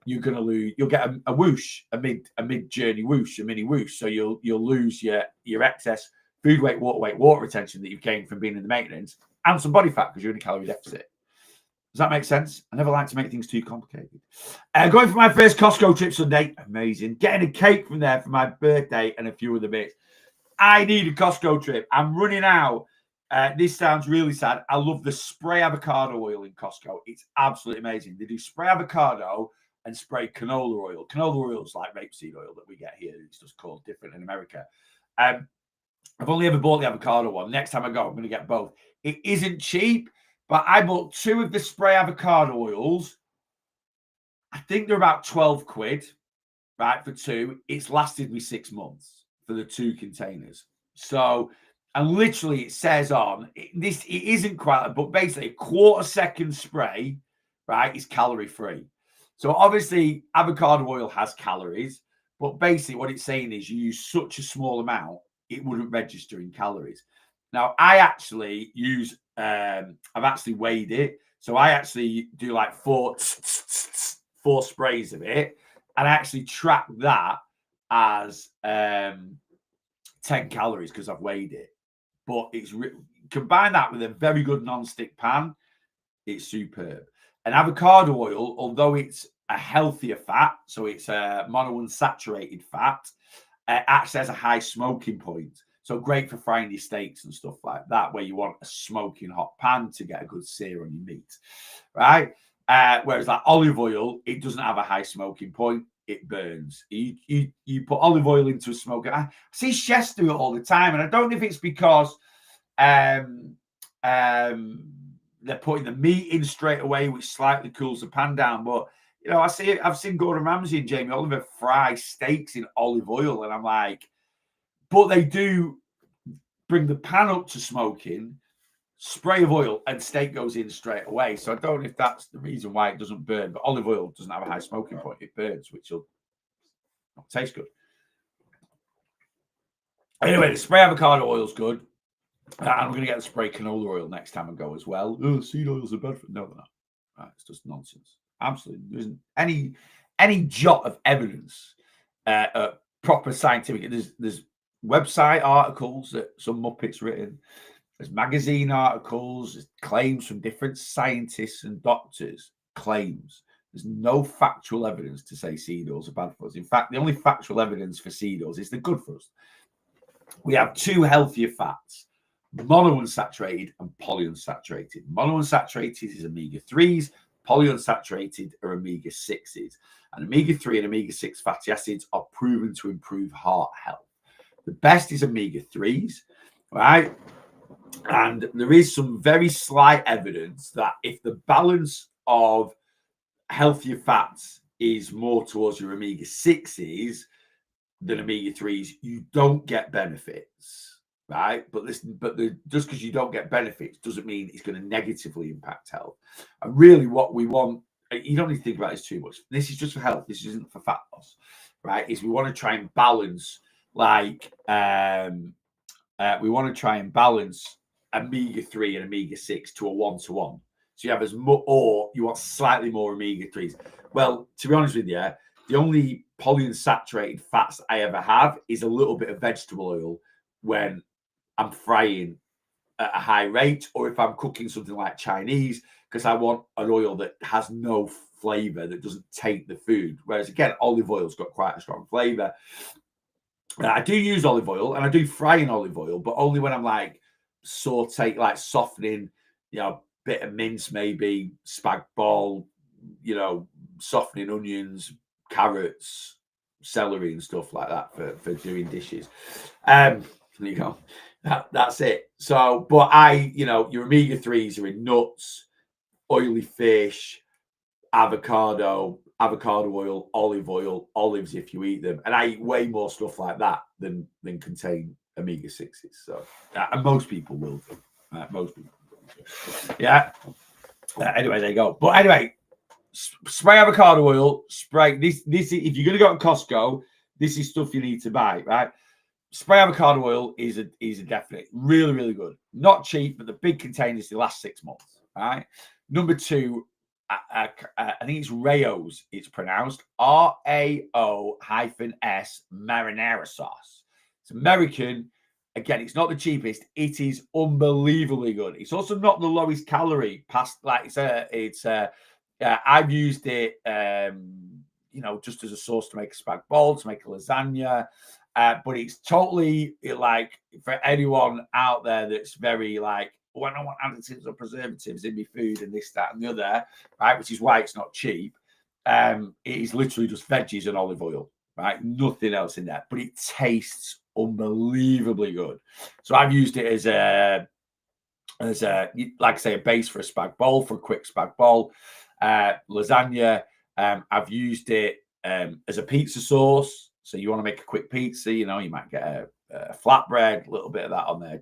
S1: you're going to lose. You'll get a whoosh, a mid journey whoosh, a mini whoosh. So you'll lose your excess food weight, water retention that you've gained from being in the maintenance, and some body fat because you're in a calorie deficit. Does that make sense? I never like to make things too complicated. Going for my first Costco trip Sunday, amazing. Getting a cake from there for my birthday and a few other bits. I need a Costco trip. I'm running out. This sounds really sad. I love the spray avocado oil in Costco. It's absolutely amazing. They do spray avocado and spray canola oil. Canola oil is like rapeseed oil that we get here. It's just called different in America. I've only ever bought the avocado one. Next time I go, I'm going to get both. It isn't cheap, but I bought 2 of the spray avocado oils. I think they're about 12 quid, right, for 2. It's lasted me 6 months for the 2 containers. So, and literally it says on, it isn't quite, but basically a quarter-second spray, right, is calorie-free. So obviously avocado oil has calories, But basically, what it's saying is you use such a small amount, it wouldn't register in calories. Now, I actually use, I've actually weighed it. So I actually do like four sprays of it, and I actually track that as 10 calories because I've weighed it. But it's combine that with a very good non-stick pan, it's superb. And avocado oil, although it's a healthier fat, so it's a monounsaturated fat, actually has a high smoking point. So great for frying your steaks and stuff like that, where you want a smoking hot pan to get a good sear on your meat, right? Whereas like olive oil, it doesn't have a high smoking point. It burns. You put olive oil into a smoker. I see chefs do it all the time, and I don't know if it's because they're putting the meat in straight away, which slightly cools the pan down. But you know, I've seen Gordon Ramsay and Jamie Oliver fry steaks in olive oil, and I'm like, but they do bring the pan up to smoking, spray of oil, and steak goes in straight away. So I don't know if that's the reason why it doesn't burn. But olive oil doesn't have a high smoking point; it burns, which will not taste good. Anyway, the spray avocado oil is good. And we're going to get the spray canola oil next time I go as well. Oh, seed oils are bad for... No, they're not. Right, it's just nonsense. Absolutely. There isn't any jot of evidence, proper scientific. There's website articles that some Muppets written. There's magazine articles. There's claims from different scientists and doctors. Claims. There's no factual evidence to say seed oils are bad for us. In fact, the only factual evidence for seed oils is they're good for us. We have two healthier fats: monounsaturated and polyunsaturated. Monounsaturated is omega-3s. Polyunsaturated are omega-6s. And omega-3 and omega-6 fatty acids are proven to improve heart health. The best is omega-3s, right? And there is some very slight evidence that if the balance of healthier fats is more towards your omega-6s than omega-3s, you don't get benefits, right? But just because you don't get benefits doesn't mean it's going to negatively impact health. And really what we want, you don't need to think about this too much. This is just for health. This isn't for fat loss, right? Is we want to try and balance omega-3 and omega-6 to a 1-to-1. So you have as much, or you want slightly more omega-3s. Well, to be honest with you, the only polyunsaturated fats I ever have is a little bit of vegetable oil when I'm frying at a high rate, or if I'm cooking something like Chinese, because I want an oil that has no flavor, that doesn't taint the food. Whereas again, olive oil's got quite a strong flavor. I do use olive oil and I do fry in olive oil, but only when I'm like softening, bit of mince, maybe spag bol, softening onions, carrots, celery and stuff like that for doing dishes. There you go. That's it. So, but your omega-3s are in nuts, oily fish, avocado oil, olive oil, olives if you eat them. And I eat way more stuff like that than contain omega-6s. So, and most people will do. Most people will do. Yeah. Anyway, there you go. But anyway, spray avocado oil, spray this. If you're going to go to Costco, this is stuff you need to buy, right? Spray avocado oil is a definite, really, really good. Not cheap, but the big containers, they last 6 months, right? Number 2, I think it's Rao's, it's pronounced RAO-S marinara sauce. It's American. Again, it's not the cheapest. It is unbelievably good. It's also not the lowest calorie. I've used it, just as a sauce to make a spag bol, to make a lasagna. But it's totally like for anyone out there that's very like, I don't want additives or preservatives in my food and this, that, and the other, right? Which is why it's not cheap. It is literally just veggies and olive oil, right? Nothing else in there, but it tastes unbelievably good. So I've used it as a like I say, a base for a spag bol, for a quick spag bol, lasagna. I've used it as a pizza sauce. So you want to make a quick pizza, you might get a flatbread, a little bit of that on there.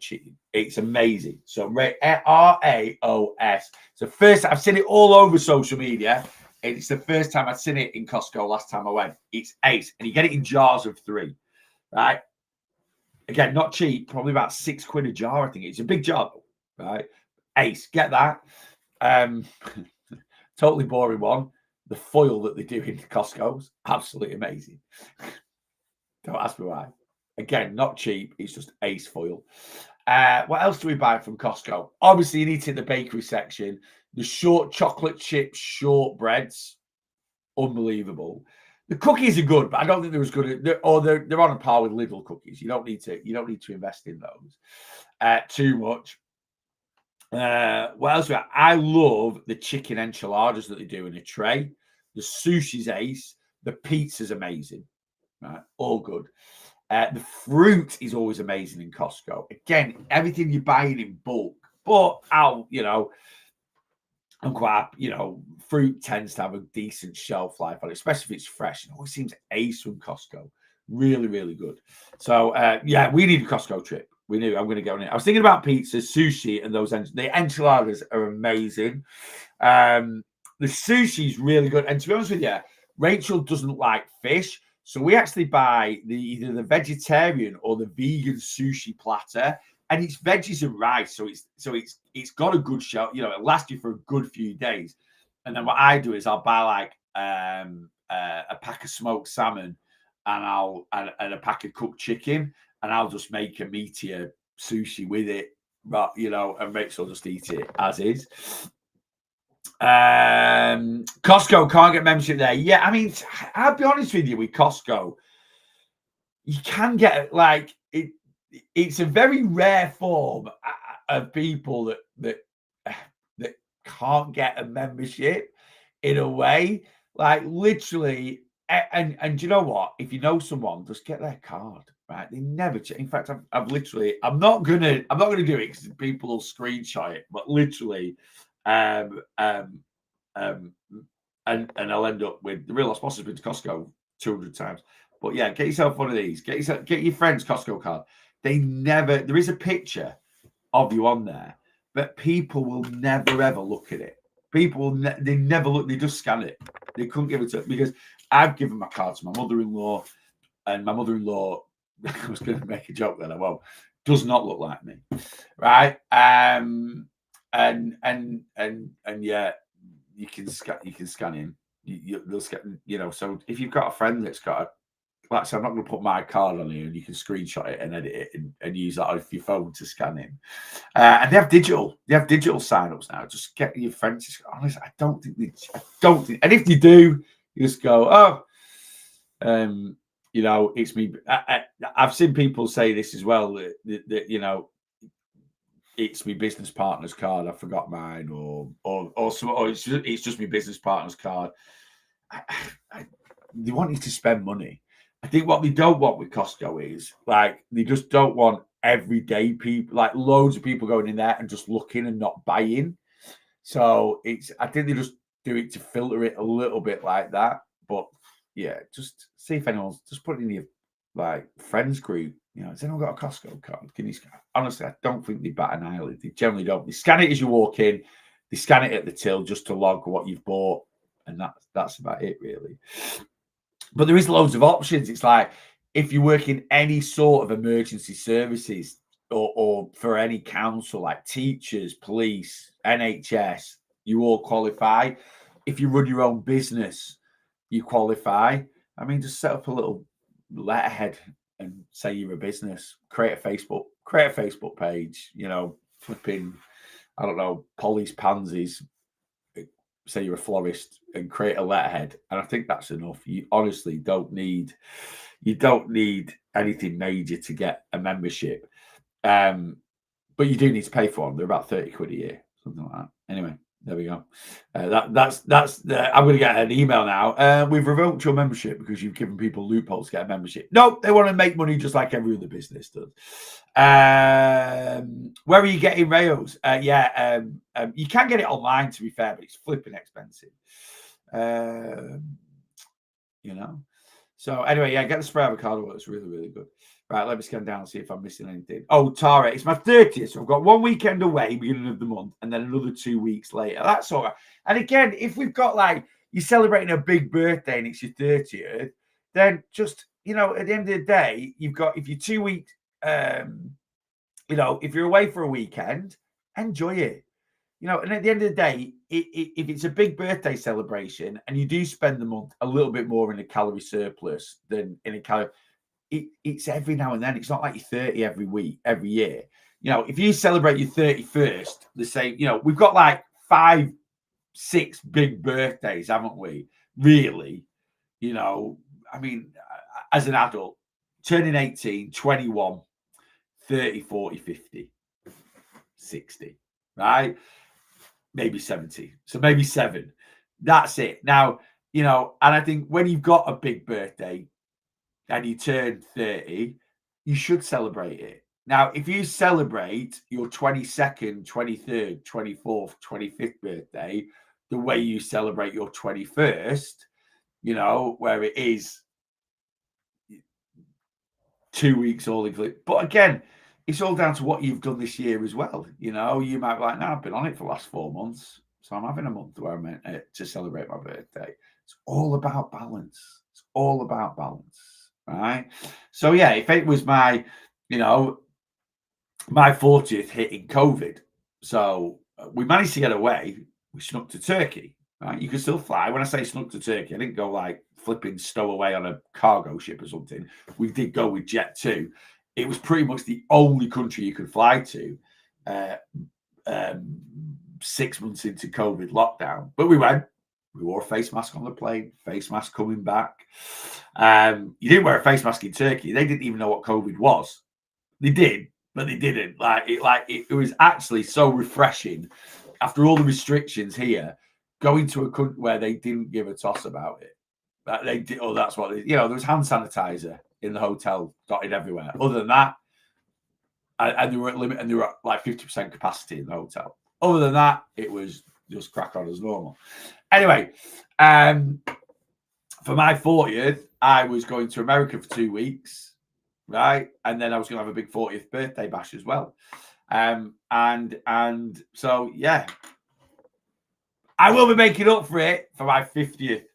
S1: It's amazing. So RAOS. So first, I've seen it all over social media. It's the first time I'd seen it in Costco last time I went. It's ace. And you get it in jars of 3, right? Again, not cheap, probably about £6 a jar, I think. It's a big jar, right? Ace, get that. Totally boring one. The foil that they do in Costco's absolutely amazing. Don't ask me why. Again, not cheap. It's just ace foil. What else do we buy from Costco? Obviously, you need to hit the bakery section. The short chocolate chip shortbreads, unbelievable. The cookies are good, but I don't think they're as good. They're on a par with Lidl cookies. You don't need to invest in those too much. What else? I love the chicken enchiladas that they do in a tray. The sushi's ace. The pizza's amazing. Right, all good. The fruit is always amazing in Costco. Again, everything you're buying in bulk, but I'm quite, fruit tends to have a decent shelf life on it, especially if it's fresh. It always seems ace from Costco. Really, really good. So, we need a Costco trip. We knew I'm going to go on it. I was thinking about pizza, sushi, and the enchiladas are amazing. The sushi is really good. And to be honest with you, Rachel doesn't like fish. So we actually buy either the vegetarian or the vegan sushi platter. And it's veggies and rice, so it's got a good shelf. It'll last you for a good few days. And then what I do is I'll buy like a pack of smoked salmon and a pack of cooked chicken, and I'll just make a meatier sushi with it, but and Rachel just eat it as is. Costco can't get membership there. Yeah, I mean, I'll be honest with you, with Costco, you can get like it. It's a very rare form of people that can't get a membership in a way, like literally. And you know what? If you know someone, just get their card, right? They never change. In fact, I'm not gonna do it because people will screenshot it, but literally, and I'll end up with the real lost boss has been to Costco 200 times. But yeah, get yourself one of these. Get your friend's Costco card. There is a picture of you on there, but people will never ever look at it. They never look, they just scan it. They couldn't give it to, because I've given my card to my mother-in-law, and my mother-in-law, I was going to make a joke that I won't, does not look like me, right? And yeah, you can scan in. They'll scan, so if you've got a friend that's got a, like I said, I'm not going to put my card on here, and you can screenshot it and edit it and use that off your phone to scan in. And they have digital sign-ups now. Just get your friends. Honestly, I don't think, and if you do, you just go, it's me. I've seen people say this as well, that it's my business partner's card. I forgot mine, or it's just my business partner's card. They want you to spend money. I think what they don't want with Costco is, like, they just don't want everyday people, like loads of people going in there and just looking and not buying. So I think they just do it to filter it a little bit like that. But yeah, just see if anyone's, just put it in your like friends group. Has anyone got a Costco card? Can you scan? Honestly, I don't think they bat an eyelid. They generally don't. They scan it as you walk in. They scan it at the till just to log what you've bought, and that's about it, really. But there is loads of options. It's like, if you work in any sort of emergency services or for any council, like teachers, police, NHS, you all qualify. If you run your own business, you qualify. I mean, just set up a little letterhead and say you're a business. Create a Facebook page. Flipping, I don't know, Polly's Pansies. Say you're a florist, and create a letterhead, and I think that's enough. You honestly don't need anything major to get a membership, but you do need to pay for them. They're about £30 a year, something like that. Anyway, there we go. That's I'm going to get an email now. We've revoked your membership because you've given people loopholes to get a membership. No, they want to make money just like every other business does. Where are you getting rails? You can get it online, to be fair, but it's flipping expensive. So anyway, get the spray avocado. It's really, really good. Right, let me scan down and see if I'm missing anything. Oh, Tara, it's my 30th, so I've got 1 weekend away, beginning of the month, and then another 2 weeks later. That's all right. And again, if we've got, like, you're celebrating a big birthday and it's your 30th, then just, at the end of the day, if you're 2 weeks, if you're away for a weekend, enjoy it. And at the end of the day, if it's a big birthday celebration and you do spend the month a little bit more in a calorie surplus than in a calorie, it's every now and then. It's not like you're 30 every year. If you celebrate your 31st, the same, we've got like 5, 6 big birthdays, haven't we? Really, I mean, as an adult, turning 18, 21, 30, 40, 50, 60, right? Maybe 70. So maybe 7. That's it. Now, and I think when you've got a big birthday and you turn 30, you should celebrate it. Now, if you celebrate your 22nd, 23rd, 24th, 25th birthday the way you celebrate your 21st, where it is 2 weeks all included. But again, it's all down to what you've done this year as well. You might be like, no, I've been on it for the last 4 months. So I'm having a month where I'm meant to celebrate my birthday. It's all about balance. It's all about balance, right? So yeah, if it was my 40th hitting COVID, so we managed to get away. We snuck to Turkey, right? You can still fly. When I say snuck to Turkey, I didn't go like flipping stowaway on a cargo ship or something. We did go with Jet2. It was pretty much the only country you could fly to 6 months into COVID lockdown. But we went. We wore a face mask on the plane, face mask coming back. You didn't wear a face mask in Turkey. They didn't even know what COVID was. They did, but they didn't. It was actually so refreshing after all the restrictions here, going to a country where they didn't give a toss about it. They did. Oh, that's what there was hand sanitizer in the hotel, dotted everywhere. Other than that, and they were at limit, and they were at like 50% capacity in the hotel. Other than that, it was just crack on as normal. Anyway, for my 40th, I was going to America for 2 weeks, right? And then I was going to have a big 40th birthday bash as well. And so, yeah, I will be making up for it for my 50th.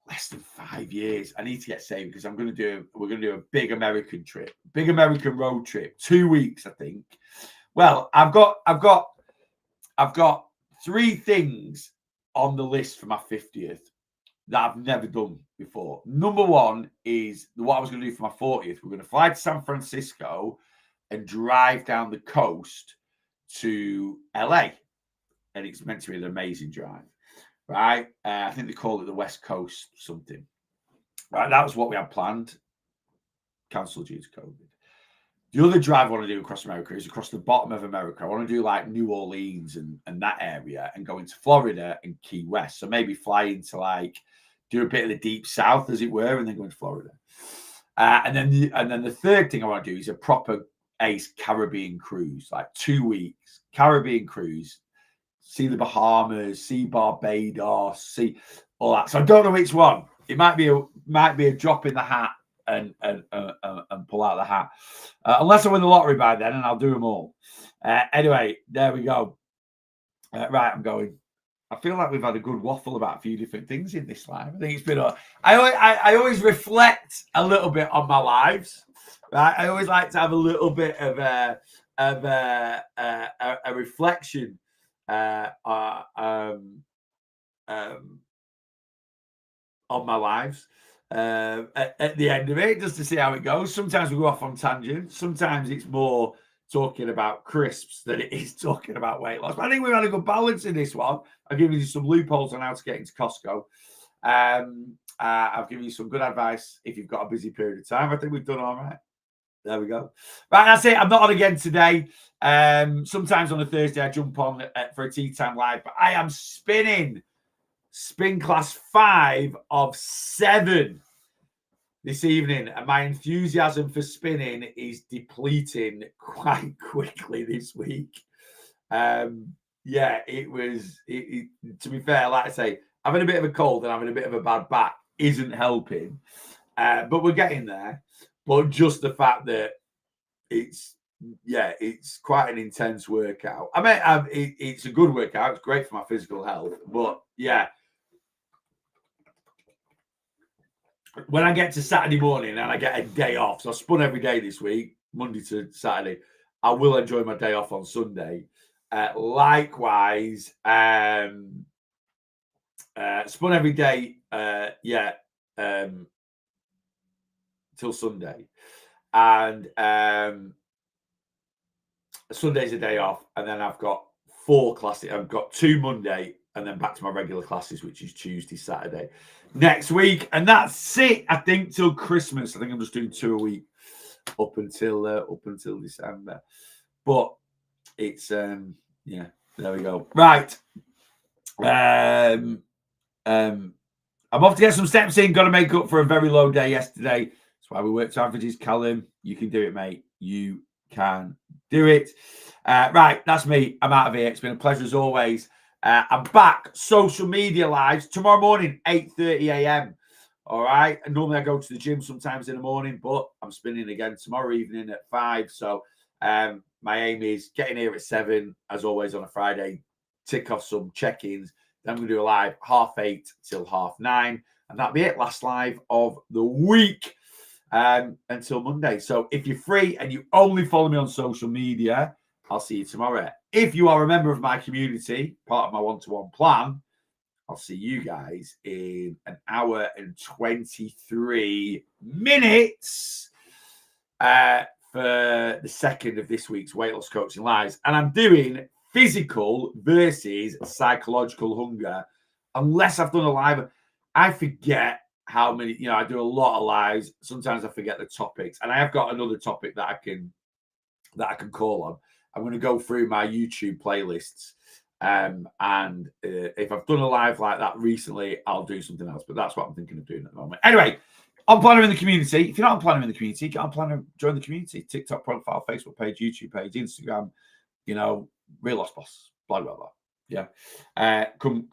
S1: Less than 5 years. I need to get saved because we're going to do a big American trip, big American road trip, 2 weeks, I think. Well, I've got 3 things on the list for my 50th that I've never done before. Number 1 is what I was going to do for my 40th. We're going to fly to San Francisco and drive down the coast to LA. And it's meant to be an amazing drive. Right, I think they call it the West Coast something. Right, that was what we had planned. Cancelled due to COVID. The other drive I want to do across America is across the bottom of America. I want to do like New Orleans and that area and go into Florida and Key West. So maybe fly into do a bit of the deep south, as it were, and then go into Florida. And then the third thing I want to do is a proper ace Caribbean cruise, like 2 weeks Caribbean cruise. See the Bahamas, see Barbados, see all that. So I don't know which one. It might be a drop in the hat and pull out the hat, unless I win the lottery by then, and I'll do them all. Anyway, there we go. Right, I'm going. I feel like we've had a good waffle about a few different things in this live. I think it's been. I always reflect a little bit on my lives. Right, I always like to have a little bit of a reflection. On my lives at the end of it, just to see how it goes. Sometimes we go off on tangents. Sometimes it's more talking about crisps than it is talking about weight loss. But I think we've had a good balance in this one. I've given you some loopholes on how to get into Costco. I've given you some good advice if you've got a busy period of time. I think we've done all right. There we go. Right, that's it. I'm not on again today. Sometimes on a Thursday I jump on for a tea time live, but I am spinning spin class 5 of 7 this evening, and my enthusiasm for spinning is depleting quite quickly this week. Yeah, it was. To be fair, like I say, having a bit of a cold and having a bit of a bad back isn't helping, but we're getting there. But just the fact that it's quite an intense workout. I mean, it's a good workout. It's great for my physical health. But yeah, when I get to Saturday morning and I get a day off, so I spun every day this week, Monday to Saturday, I will enjoy my day off on Sunday. Likewise, spun every day, till Sunday. And Sunday's a day off, and then I've got 4 classes. I've got 2 Monday, and then back to my regular classes, which is Tuesday, Saturday next week, and that's it. I think till Christmas. I think I'm just doing 2 a week up until December. But it's there we go. Right. I'm off to get some steps in. Got to make up for a very low day yesterday. That's why we worked averages, Callum. You can do it, mate. You can do it. Right, that's me. I'm out of here. It's been a pleasure as always. I'm back. Social media lives tomorrow morning, 8:30 a.m. All right. And normally I go to the gym sometimes in the morning, but I'm spinning again tomorrow evening at 5. So my aim is getting here at 7, as always on a Friday. Tick off some check-ins. Then I'm going to do a live 8:30 till 9:30. And that'll be it. Last live of the week until Monday. So if you're free and you only follow me on social media, I'll see you tomorrow. If you are a member of my community, part of my one-to-one plan, I'll see you guys in 1 hour and 23 minutes for the second of this week's Weight Loss Coaching Lives. And I'm doing physical versus psychological hunger. Unless I've done a live, I forget how many, I do a lot of lives. Sometimes I forget the topics. And I have got another topic that I can call on. I'm going to go through my YouTube playlists. And if I've done a live like that recently, I'll do something else. But that's what I'm thinking of doing at the moment. Anyway, on Planner in the Community. If you're not on Planner in the Community, get on Planner, join the community. TikTok profile, Facebook page, YouTube page, Instagram, Real Loss Boss, blah, blah, blah. Yeah. Come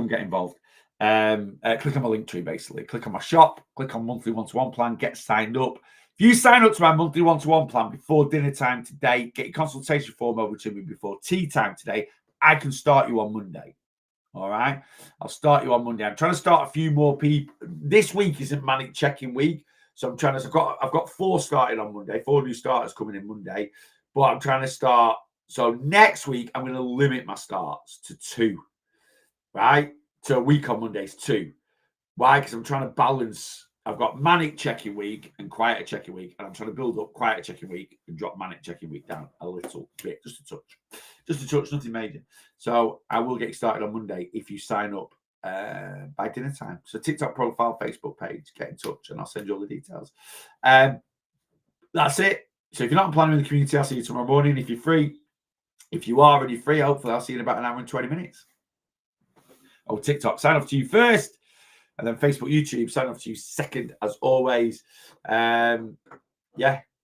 S1: get involved. Click on my link tree, basically. Click on my shop, click on monthly one-to-one plan, get signed up. If you sign up to my monthly one-to-one plan before dinner time today, get your consultation form over to me before tea time today, I can start you on Monday. All right. I'll start you on Monday. I'm trying to start a few more people. This week isn't Manic Check-in week. So I've got 4 starting on Monday, 4 new starters coming in Monday. But I'm trying to start. So next week, I'm going to limit my starts to 2. Right? So a week on Mondays, 2. Why? Because I'm trying to balance. I've got Manic Check-in week and Quieter Check-in week, and I'm trying to build up Quieter Check-in week and drop Manic Check-in week down a little bit, just a touch, nothing major. So I will get you started on Monday if you sign up by dinner time. So TikTok profile, Facebook page, get in touch, and I'll send you all the details. That's it. So if you're not planning in the community, I'll see you tomorrow morning. If you're free, if you are already free, hopefully I'll see you in about 1 hour and 20 minutes. Oh, TikTok, sign up to you first. And then Facebook, YouTube, sign up to you second, as always. If I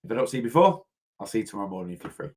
S1: don't see you before, I'll see you tomorrow morning if you're free.